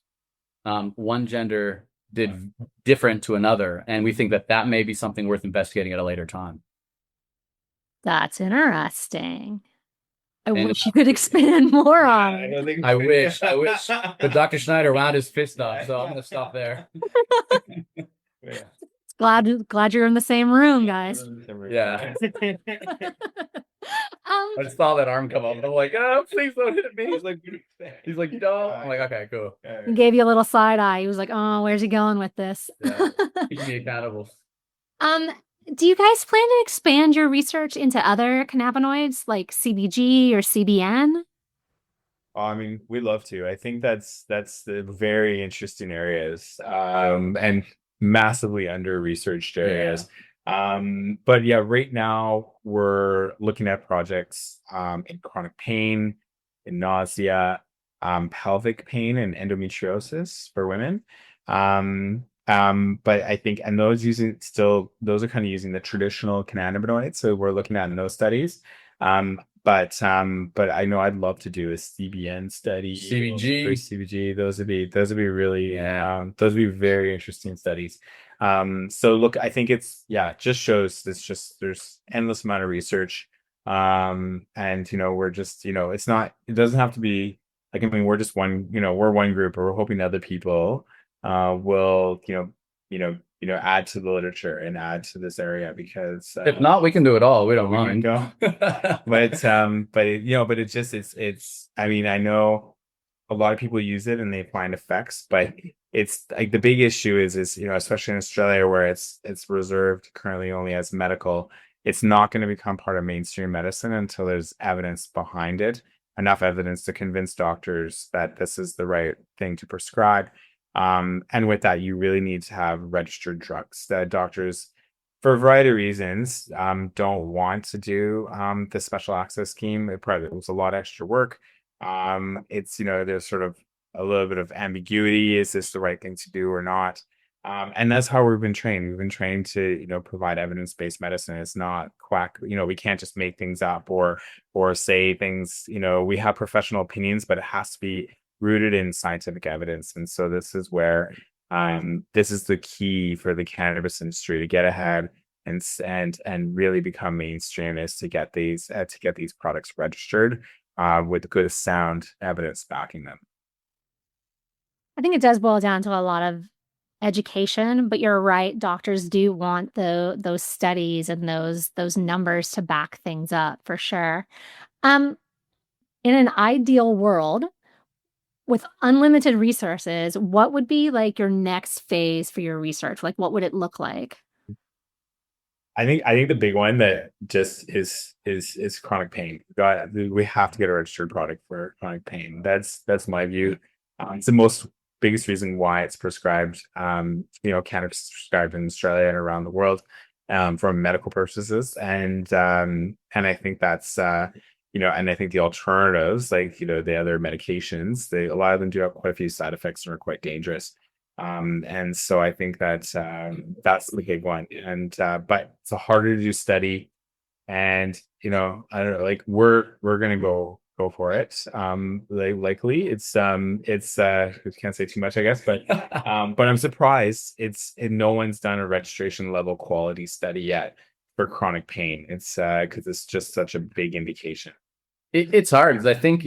one gender did different to another. And we think that that may be something worth investigating at a later time. That's interesting. I And wish you could expand more on it. don't think I wish. But Dr. Schneider wound his fist up, so I'm going to stop there. Yeah. Glad you're in the same room, guys. Yeah. Um, I just saw that arm come up. And I'm like, oh, please don't hit me. He's like, don't. I'm like, okay, cool. he gave you a little side eye. He was like, "Oh, where's he going with this?" Yeah. Keep me accountable. Do you guys plan to expand your research into other cannabinoids like CBG or CBN? I mean, we'd love to. I think that's the very interesting areas, and massively under researched areas. But yeah, right now we're looking at projects in chronic pain, in nausea, pelvic pain, and endometriosis for women. But I think, and those are kind of using the traditional cannabinoids. So we're looking at in those studies. But I know I'd love to do a CBN study, CBG. or CBG. Those would be really, those would be very interesting studies. So look, I think just shows there's endless amount of research. And we're just, it doesn't have to be like, I mean, we're just we're one group, or we're hoping other people will add to the literature and add to this area, because If not, we can do it all. We don't we can mind. go. It's I mean, I know a lot of people use it and they find effects, but it's like the big issue is especially in Australia, where it's reserved currently only as medical. It's not going to become part of mainstream medicine until there's evidence behind it, enough evidence to convince doctors that this is the right thing to prescribe. And with that, you really need to have registered drugs that doctors, for a variety of reasons, don't want to do the special access scheme. It was a lot of extra work. It's, there's sort of a little bit of ambiguity. Is this the right thing to do or not? And that's how we've been trained. We've been trained to, provide evidence-based medicine. It's not quack. We can't just make things up or say things. We have professional opinions, but it has to be rooted in scientific evidence. And so this is where this is the key for the cannabis industry to get ahead and really become mainstream, is to get these products registered with good sound evidence backing them. I think it does boil down to a lot of education, but you're right. Doctors do want those studies and those numbers to back things up, for sure. In an ideal world, with unlimited resources, what would be like your next phase for your research? Like, what would it look like? I think the big one that just is chronic pain. We have to get a registered product for chronic pain. That's my view. It's the biggest reason why it's prescribed. Cannabis is prescribed in Australia and around the world for medical purposes, and I think that's and I think the alternatives, like the other medications, a lot of them do have quite a few side effects and are quite dangerous. And so I think that's the big one. And but it's a harder to do study, and I don't know, like we're gonna go for it. Likely it's we can't say too much, I guess, but I'm surprised no one's done a registration level quality study yet for chronic pain. It's because it's just such a big indication. It's hard because I think,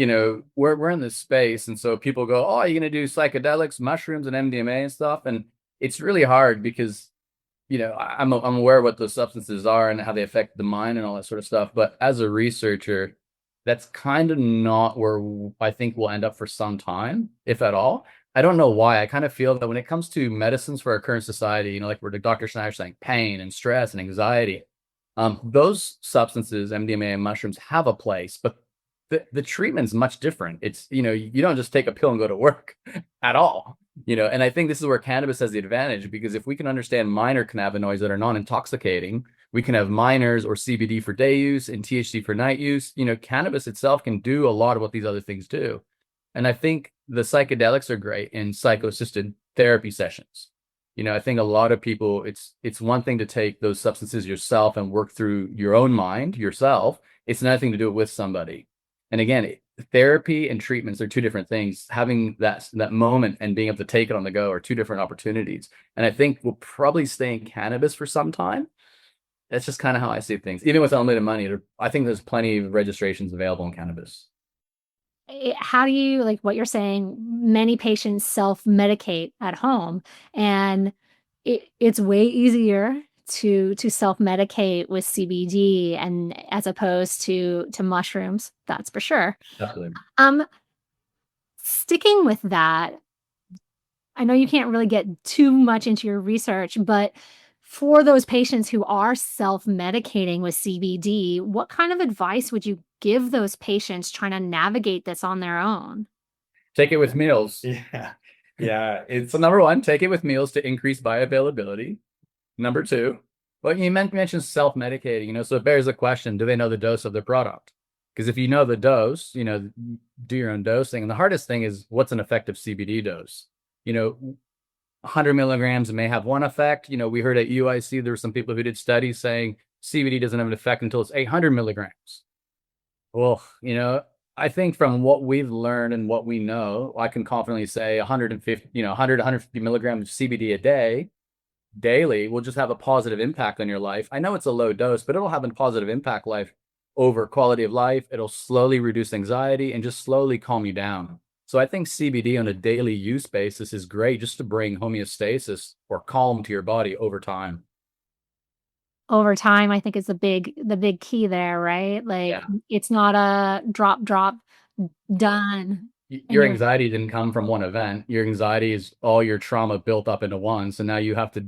we're in this space. And so people go, oh, you're going to do psychedelics, mushrooms, and MDMA and stuff. And it's really hard because, I'm aware of what those substances are and how they affect the mind and all that sort of stuff. But as a researcher, that's kind of not where I think we'll end up for some time, if at all. I don't know why. I kind of feel that when it comes to medicines for our current society, like where Dr. Schneider saying pain and stress and anxiety, those substances, MDMA and mushrooms, have a place, but the treatment's much different. It's, you don't just take a pill and go to work at all, and I think this is where cannabis has the advantage, because if we can understand minor cannabinoids that are non-intoxicating, we can have minors or CBD for day use and THC for night use. Cannabis itself can do a lot of what these other things do. And I think the psychedelics are great in psycho-assisted therapy sessions. I think a lot of people, it's one thing to take those substances yourself and work through your own mind yourself. It's another thing to do it with somebody. And again, therapy and treatments are two different things. Having that moment and being able to take it on the go are two different opportunities. And I think we'll probably stay in cannabis for some time. That's just kind of how I see things. Even with unlimited money, I think there's plenty of registrations available in cannabis. How do you, like what you're saying, many patients self-medicate at home, and it's way easier to self-medicate with CBD and as opposed to mushrooms, that's for sure. Definitely. Sticking with that, I know you can't really get too much into your research, but for those patients who are self-medicating with CBD, what kind of advice would you give those patients trying to navigate this on their own? Take it with meals. Yeah. Yeah. It's So number one, take it with meals to increase bioavailability. Number two, well, you mentioned self-medicating, so it bears the question, do they know the dose of their product? Because if you know the dose, do your own dosing. And the hardest thing is, what's an effective CBD dose? 100 milligrams may have one effect. We heard at UIC, there were some people who did studies saying CBD doesn't have an effect until it's 800 milligrams. Well, I think from what we've learned and what we know, I can confidently say 150, 100, 150 milligrams of CBD a day, daily, will just have a positive impact on your life. I know it's a low dose, but it'll have a positive impact over quality of life. It'll slowly reduce anxiety and just slowly calm you down. So I think CBD on a daily use basis is great just to bring homeostasis or calm to your body over time. Over time, I think is the big key there, right? Like, Yeah. it's not a drop, done. Your anxiety didn't come from one event. Your anxiety is all your trauma built up into one. So now you have to,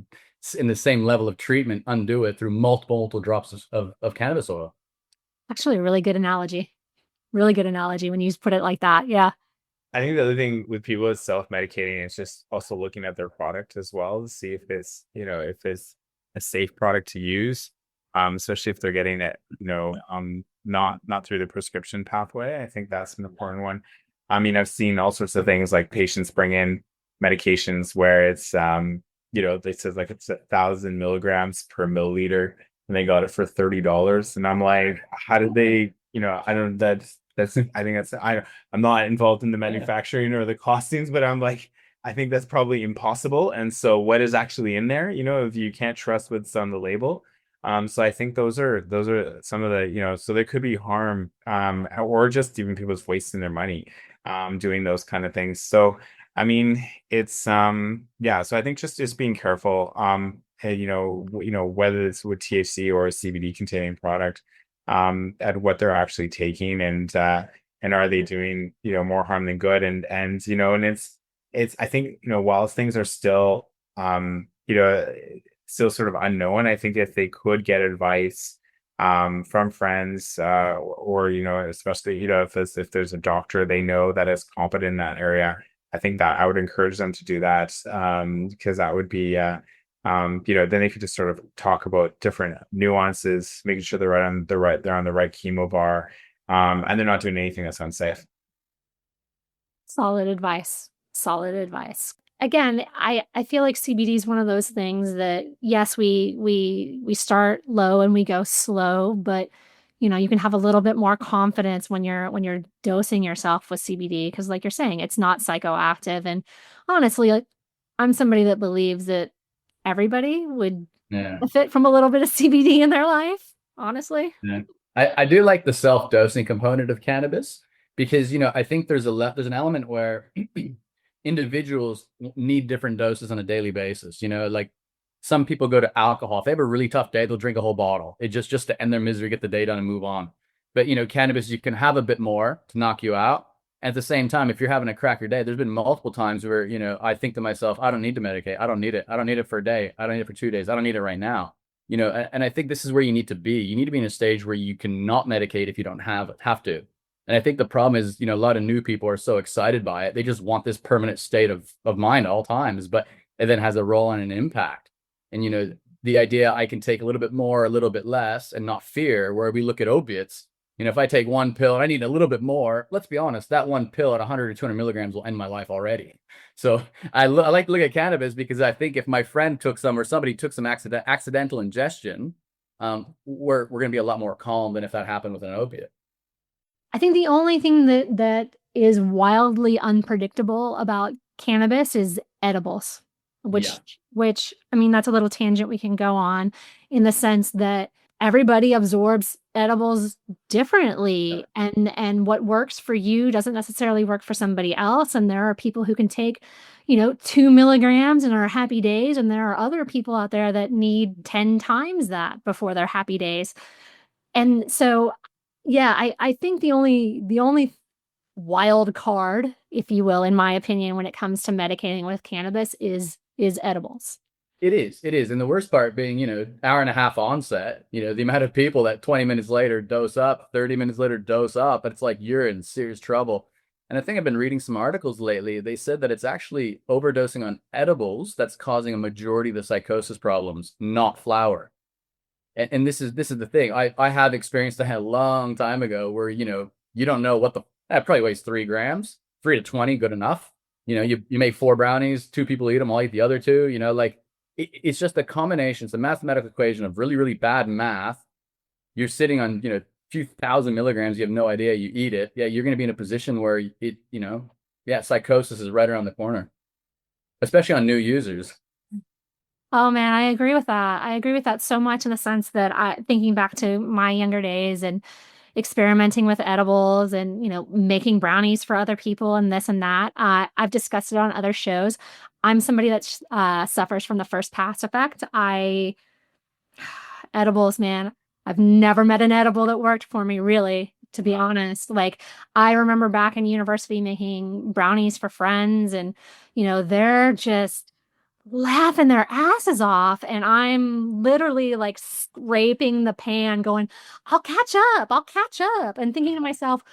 in the same level of treatment, undo it through multiple drops of cannabis oil. Actually, a really good analogy. Really good analogy when you put it like that. Yeah. I think the other thing with people is self-medicating is just also looking at their product as well to see if it's, if it's a safe product to use, especially if they're getting it, not through the prescription pathway. I think that's an important one. I mean, I've seen all sorts of things like patients bring in medications where it's, they said like it's 1,000 milligrams per milliliter, and they got it for $30. And I'm like, how did they, I don't, that's, I think that's, I'm not involved in the manufacturing or the costings, but I'm like, I think that's probably impossible. And so what is actually in there, if you can't trust what's on the label. So I think those are some of the, so there could be harm, or just even people's wasting their money, doing those kind of things. So, I mean, it's, yeah, so I think just being careful, whether it's with THC or a CBD containing product, at what they're actually taking, and are they doing, more harm than good? And it's, I think, while things are still, still sort of unknown, I think if they could get advice, from friends, or, especially, if there's a doctor they know that is competent in that area, I think that I would encourage them to do that, because that would be, then they could just sort of talk about different nuances, making sure they're on the right chemo bar, and they're not doing anything that's unsafe. Solid advice. Again, I feel like CBD is one of those things that, yes, we start low and we go slow, but you can have a little bit more confidence when you're dosing yourself with CBD, because like you're saying, it's not psychoactive. And honestly, like, I'm somebody that believes that everybody would benefit from a little bit of CBD in their life, honestly. Yeah. I do like the self-dosing component of cannabis, because I think there's an element where individuals need different doses on a daily basis. Like some people go to alcohol. If they have a really tough day, they'll drink a whole bottle. It just to end their misery, get the day done, and move on. But cannabis, you can have a bit more to knock you out. At the same time, if you're having a cracker day, there's been multiple times where I think to myself, I don't need to medicate. I don't need it. I don't need it for a day. I don't need it for 2 days. I don't need it right now. And I think this is where you need to be. You need to be in a stage where you can not medicate if you don't have to. And I think the problem is, a lot of new people are so excited by it. They just want this permanent state of mind at all times, but it then has a role and an impact. And, the idea I can take a little bit more, a little bit less, and not fear, where we look at opiates, if I take one pill and I need a little bit more, let's be honest, that one pill at 100 or 200 milligrams will end my life already. So I like to look at cannabis, because I think if my friend took some, or somebody took some accidental ingestion, we're going to be a lot more calm than if that happened with an opiate. I think the only thing that is wildly unpredictable about cannabis is edibles, Yeah. which I mean that's a little tangent we can go on in the sense that everybody absorbs edibles differently and what works for you doesn't necessarily work for somebody else. And there are people who can take, 2 milligrams and are happy days, and there are other people out there that need 10 times that before their happy days. And so, yeah, I think the only wild card, if you will, in my opinion, when it comes to medicating with cannabis is edibles. It is. And the worst part being, hour and a half onset, the amount of people that 20 minutes later dose up, 30 minutes later dose up, it's like you're in serious trouble. And I think I've been reading some articles lately. They said that it's actually overdosing on edibles that's causing a majority of the psychosis problems, not flower. And this is the thing. I have experienced that a long time ago where, you don't know what that probably weighs 3 grams, 3 to 20, good enough. You make 4 brownies, 2 people eat them, I'll eat the other two, it's just a combination. It's a mathematical equation of really, really bad math. You're sitting on, a few thousand milligrams. You have no idea. You eat it. Yeah, you're going to be in a position where psychosis is right around the corner, especially on new users. Oh man, I agree with that. I agree with that so much in the sense that thinking back to my younger days and experimenting with edibles and, making brownies for other people and this and that. I've discussed it on other shows. I'm somebody that suffers from the first pass effect. Edibles, man. I've never met an edible that worked for me, really, to be honest. Like, I remember back in university making brownies for friends, and, they're just laughing their asses off. And I'm literally like scraping the pan, going, I'll catch up, and thinking to myself,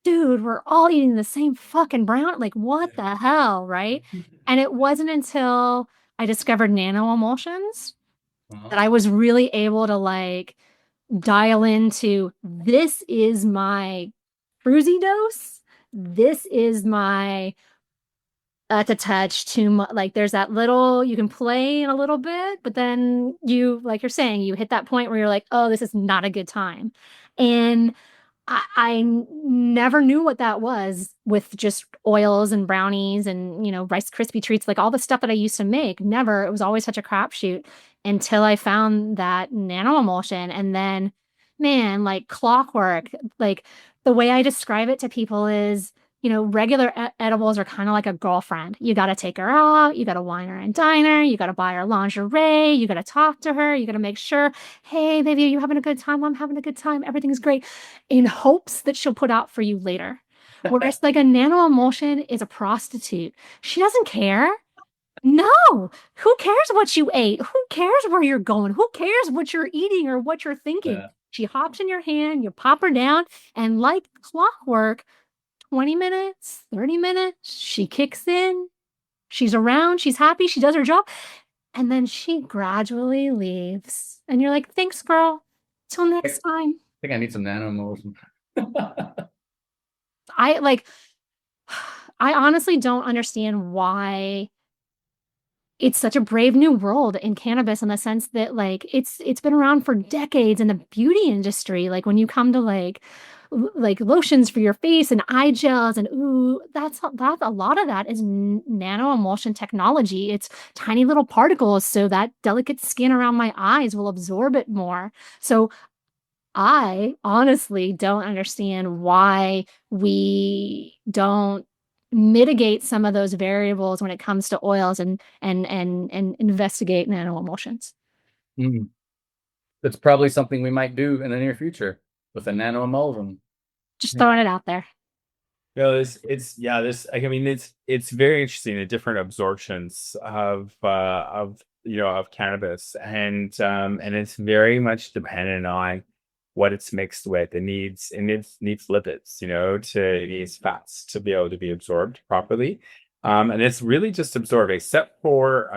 dude, we're all eating the same fucking brown. Like, what the hell, right? And it wasn't until I discovered nano emulsions that I was really able to like dial into this is my cruisy dose. This is my to touch too much. Like there's that little, you can play in a little bit, but then like you're saying, you hit that point where you're like, oh, this is not a good time. And I never knew what that was with just oils and brownies and, Rice Krispie treats, like all the stuff that I used to make. Never. It was always such a crapshoot until I found that nano emulsion. And then, man, like clockwork, like the way I describe it to people is, regular edibles are kind of like a girlfriend. You got to take her out. You got to wine her and dine her. You got to buy her lingerie. You got to talk to her. You got to make sure, hey, baby, are you having a good time? I'm having a good time. Everything's great, in hopes that she'll put out for you later. Whereas like a nano emulsion is a prostitute. She doesn't care. No, who cares what you ate? Who cares where you're going? Who cares what you're eating or what you're thinking? Yeah. She hops in your hand, you pop her down, and like clockwork, 20 minutes, 30 minutes, she kicks in, she's around, she's happy, she does her job, and then she gradually leaves. And you're like, thanks, girl. Till next time. I think I need some nano emulsion. I honestly don't understand why it's such a brave new world in cannabis, in the sense that like it's been around for decades in the beauty industry. Like when you come to like lotions for your face and eye gels and that's a lot of that is nano emulsion technology. It's tiny little particles so that delicate skin around my eyes will absorb it more. So I honestly don't understand why we don't mitigate some of those variables when it comes to oils and investigate nano emulsions. Mm. That's probably something we might do in the near future with a nano emulsion. Just throwing it out there. No, it's very interesting, the different absorptions of cannabis, and it's very much dependent on what it's mixed with. It needs lipids, it needs fats to be able to be absorbed properly. And it's really just absorbed, except for,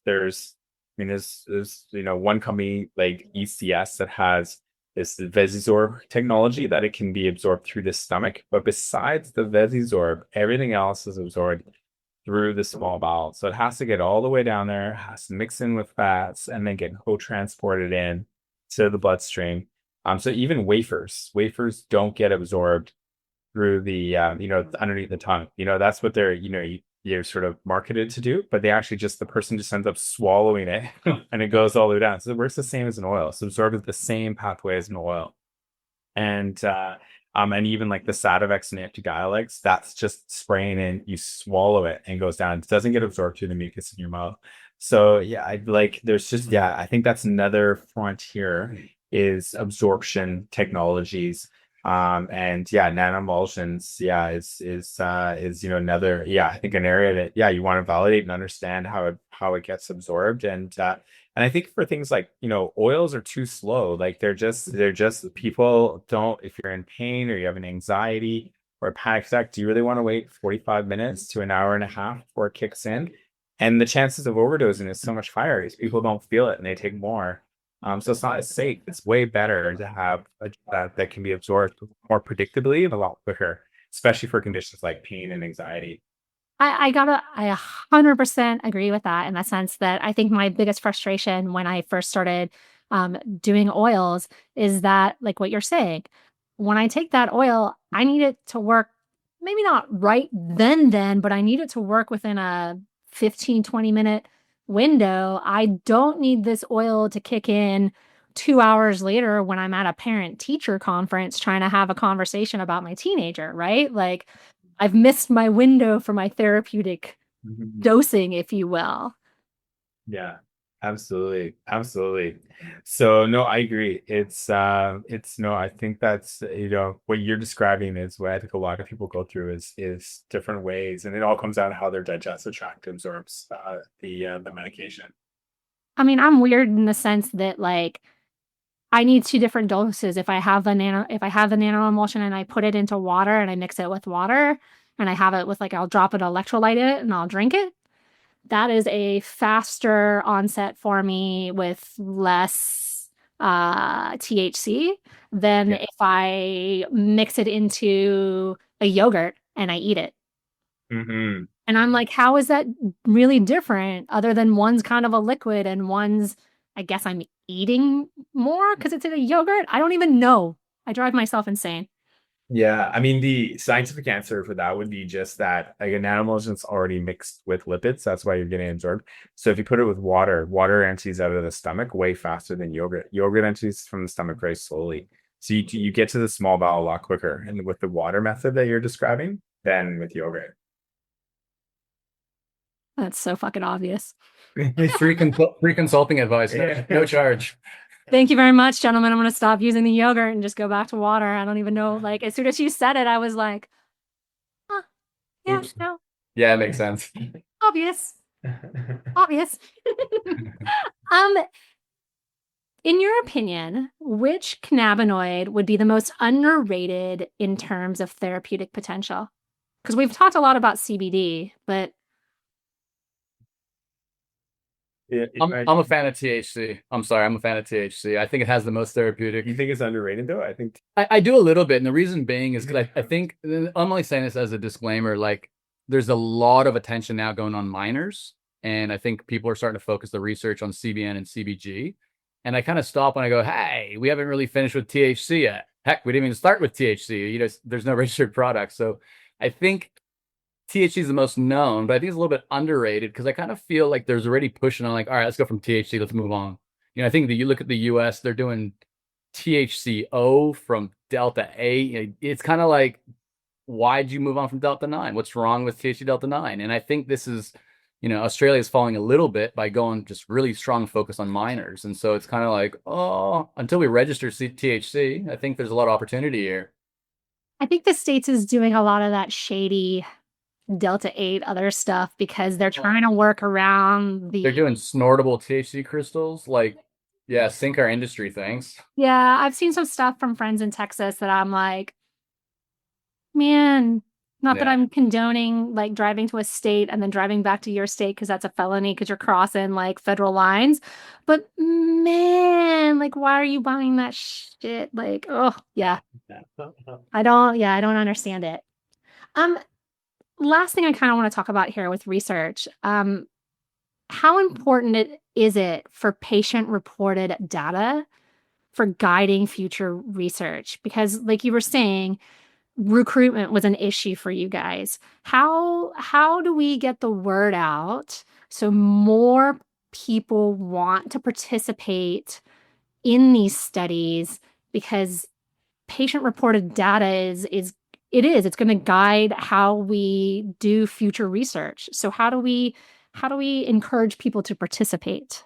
there's one company like ECS that has this Vesisorb technology that it can be absorbed through the stomach. But besides the Vesisorb, everything else is absorbed through the small bowel. So it has to get all the way down there, has to mix in with fats, and then get co-transported in to the bloodstream. So even wafers don't get absorbed through the underneath the tongue. That's what they're you're sort of marketed to do, but the person just ends up swallowing it and it goes all the way down. So it works the same as an oil. It's absorbed the same pathway as an oil. And even like the Sativex and Epidiolex, that's just spraying in, you swallow it and it goes down. It doesn't get absorbed through the mucus in your mouth. So yeah, I think that's another frontier is absorption technologies. And yeah, nanoemulsions, is another, I think an area that you want to validate and understand how it gets absorbed. And I think for things like, oils are too slow. Like they're just people don't, if you're in pain or you have an anxiety or a panic attack, do you really want to wait 45 minutes to an hour and a half before it kicks in? And the chances of overdosing is so much higher because people don't feel it and they take more. So it's not as safe. It's way better to have that can be absorbed more predictably and a lot quicker, especially for conditions like pain and anxiety. I 100% agree with that in the sense that I think my biggest frustration when I first started doing oils is that, like what you're saying, when I take that oil, I need it to work, maybe not right then, but I need it to work within a 15-20 minute window. I don't need this oil to kick in 2 hours later when I'm at a parent teacher conference trying to have a conversation about my teenager, right? Like, I've missed my window for my therapeutic Mhm. dosing, if you will. Yeah, absolutely. Absolutely. So no, I agree. It's no, I think that's, what you're describing is what I think a lot of people go through is different ways. And it all comes down to how their digestive tract absorbs the medication. I mean, I'm weird in the sense that, like, I need 2 different doses. If I have the nano emulsion and I put it into water and I mix it with water and I have it with, like, I'll drop an electrolyte in it and I'll drink it, that is a faster onset for me with less THC than Yeah. if I mix it into a yogurt and I eat it. Hmm. And I'm like, how is that really different other than one's kind of a liquid and one's, I guess I'm eating more because it's in a yogurt? I don't even know. I drive myself insane. Yeah, I mean the scientific answer for that would be just that like an emulsion's already mixed with lipids. That's why you're getting absorbed. So if you put it with water, water empties out of the stomach way faster than yogurt. Yogurt empties from the stomach very slowly. So you get to the small bowel a lot quicker. And with the water method that you're describing, than with yogurt. That's so fucking obvious. Free consulting advice. No charge. Thank you very much, gentlemen. I'm going to stop using the yogurt and just go back to water. I don't even know. Like, as soon as you said it, I was like, huh, yeah, Oops. no, Yeah, it makes sense. obvious, obvious. Um, in your opinion, which cannabinoid would be the most underrated in terms of therapeutic potential? Because we've talked a lot about CBD, but I'm a fan of THC. I'm sorry, I'm a fan of THC. I think it has the most therapeutic. You think it's underrated though? I think I do a little bit, and the reason being is because I think I'm only saying this as a disclaimer. Like, there's a lot of attention now going on minors, and I think people are starting to focus the research on CBN and CBG. And I kind of stop when I go, "Hey, we haven't really finished with THC yet. Heck, we didn't even start with THC. There's no registered product." So I think THC is the most known, but I think it's a little bit underrated because I kind of feel like there's already pushing on like, all right, let's go from THC, let's move on. I think that you look at the US, they're doing THCO from Delta 8. It's kind of like, why'd you move on from Delta 9? What's wrong with THC Delta 9? And I think this is, Australia is falling a little bit by going just really strong focus on minors. And so it's kind of like, oh, until we register THC, I think there's a lot of opportunity here. I think the States is doing a lot of that shady Delta 8 other stuff because they're trying to work around They're doing snortable THC crystals. Like, yeah, sink our industry, thanks. Yeah, I've seen some stuff from friends in Texas that I'm like, man, not that Yeah. I'm condoning like driving to a state and then driving back to your state because that's a felony because you're crossing like federal lines. But man, like, why are you buying that shit? Like, oh, yeah. I don't understand it. Um, Last thing I kind of want to talk about here with research. How important is it for patient reported data for guiding future research? Because like you were saying, recruitment was an issue for you guys. How do we get the word out so more people want to participate in these studies? Because patient reported data it's going to guide how we do future research. So how do we encourage people to participate?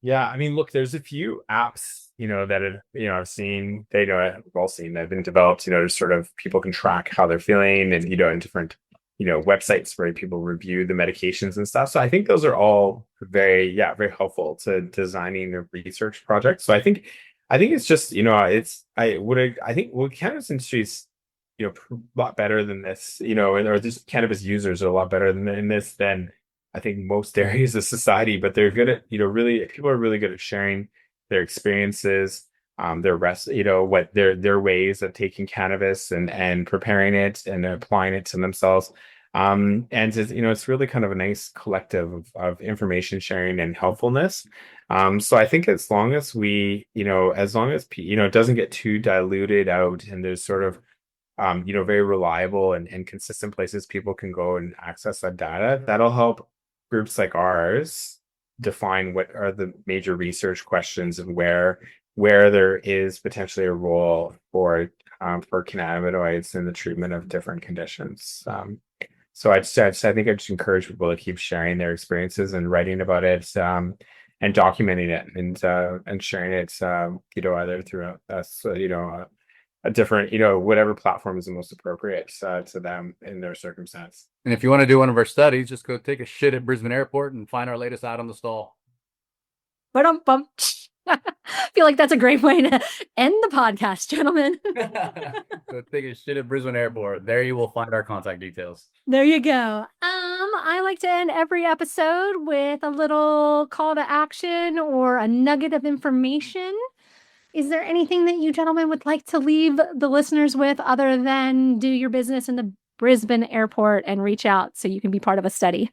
Yeah, I mean, look, there's a few apps, that I've seen, we've all seen that have been developed, to sort of people can track how they're feeling and, in different, websites where people review the medications and stuff. So I think those are all very helpful to designing a research project. So I think it's just, I think cannabis industry is, a lot better than this, or just cannabis users are a lot better than this than I think most areas of society, but they're good at, really, people are really good at sharing their experiences, their what their ways of taking cannabis and preparing it and applying it to themselves. And it's, it's really kind of a nice collective of information sharing and helpfulness. So I think as long as we, as long as, it doesn't get too diluted out and there's sort of, very reliable and consistent places people can go and access that data, that'll help groups like ours define what are the major research questions and where there is potentially a role for cannabinoids in the treatment of different conditions. So I think I just encourage people to keep sharing their experiences and writing about it, and documenting it and sharing it, either through a different, whatever platform is the most appropriate to them in their circumstance. And if you want to do one of our studies, just go take a shit at Brisbane Airport and find our latest ad on the stall. I feel like that's a great way to end the podcast, gentlemen. Go take a shit at Brisbane Airport. There you will find our contact details. There you go. I like to end every episode with a little call to action or a nugget of information. Is there anything that you gentlemen would like to leave the listeners with other than do your business in the Brisbane Airport and reach out so you can be part of a study?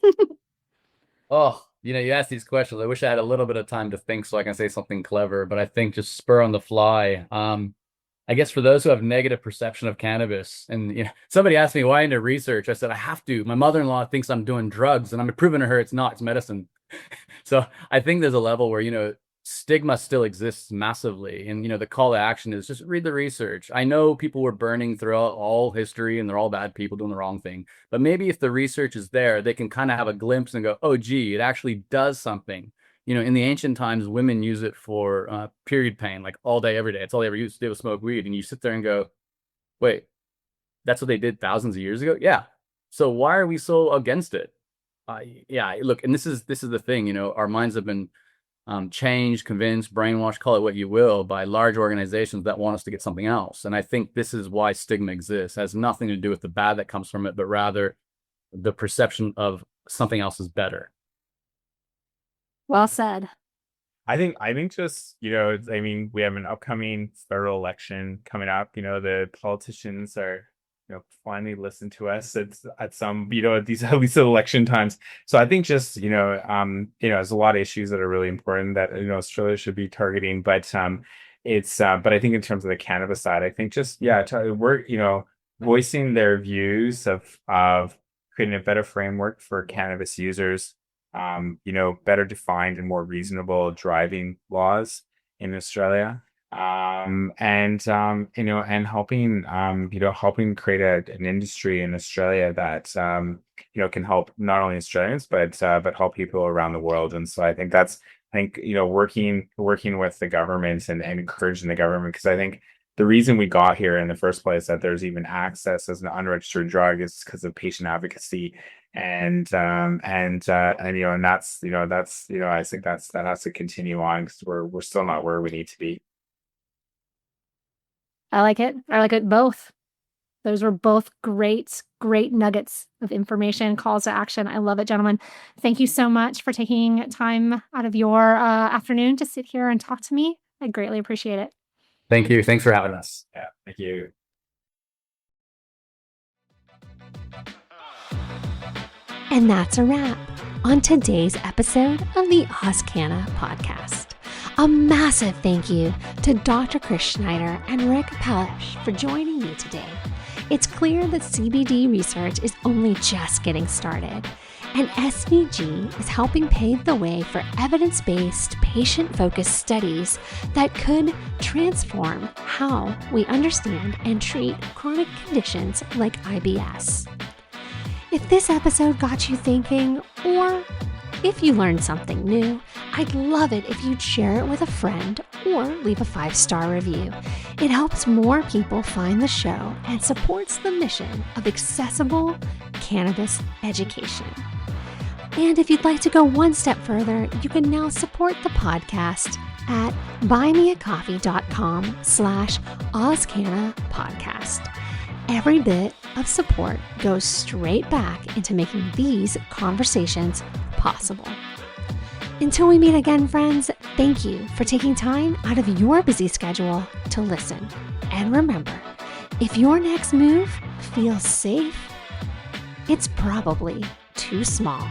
Oh, you ask these questions. I wish I had a little bit of time to think so I can say something clever, but I think just spur on the fly. I guess for those who have negative perception of cannabis, and somebody asked me why into research, I said, I have to. My mother-in-law thinks I'm doing drugs and I'm proving to her it's not, it's medicine. So I think there's a level where, stigma still exists massively. And, the call to action is just read the research. I know people were burning throughout all history and they're all bad people doing the wrong thing. But maybe if the research is there, they can kind of have a glimpse and go, oh, gee, it actually does something. In the ancient times, women use it for period pain, like all day, every day. It's all they ever used. They would smoke weed. And you sit there and go, wait, that's what they did thousands of years ago? Yeah. So why are we so against it? Look, and this is the thing, our minds have been changed, convinced, brainwashed, call it what you will, by large organizations that want us to get something else. And I think this is why stigma exists. It has nothing to do with the bad that comes from it, but rather the perception of something else is better. Well said. I think just, we have an upcoming federal election coming up. The politicians are, finally listen to us at some, at least election times. So I think just, there's a lot of issues that are really important that, Australia should be targeting, but but I think in terms of the cannabis side, I think just, we're, voicing their views of creating a better framework for cannabis users, better defined and more reasonable driving laws in Australia. And helping create an industry in Australia that can help not only Australians but help people around the world. And so I think working with the government and encouraging the government, because I think the reason we got here in the first place, that there's even access as an unregistered drug, is because of patient advocacy. And that's I think that has to continue on, because we're still not where we need to be. I like it both. Those were both great nuggets of information, calls to action. I love it, gentlemen. Thank you so much for taking time out of your afternoon to sit here and talk to me. I greatly appreciate it. Thank you. Thanks for having us. Yeah, thank you. And that's a wrap on today's episode of the AusCanna podcast. A massive thank you to Dr. Chris Schneider and Rick Palesh for joining me today. It's clear that CBD research is only just getting started, and SVG is helping pave the way for evidence-based, patient-focused studies that could transform how we understand and treat chronic conditions like IBS. If this episode got you thinking, or if you learned something new, I'd love it if you'd share it with a friend or leave a 5-star review. It helps more people find the show and supports the mission of accessible cannabis education. And if you'd like to go one step further, you can now support the podcast at buymeacoffee.com/AusCannaPodcast. Every bit of support goes straight back into making these conversations possible. Until we meet again, friends, thank you for taking time out of your busy schedule to listen. And remember, if your next move feels safe, it's probably too small.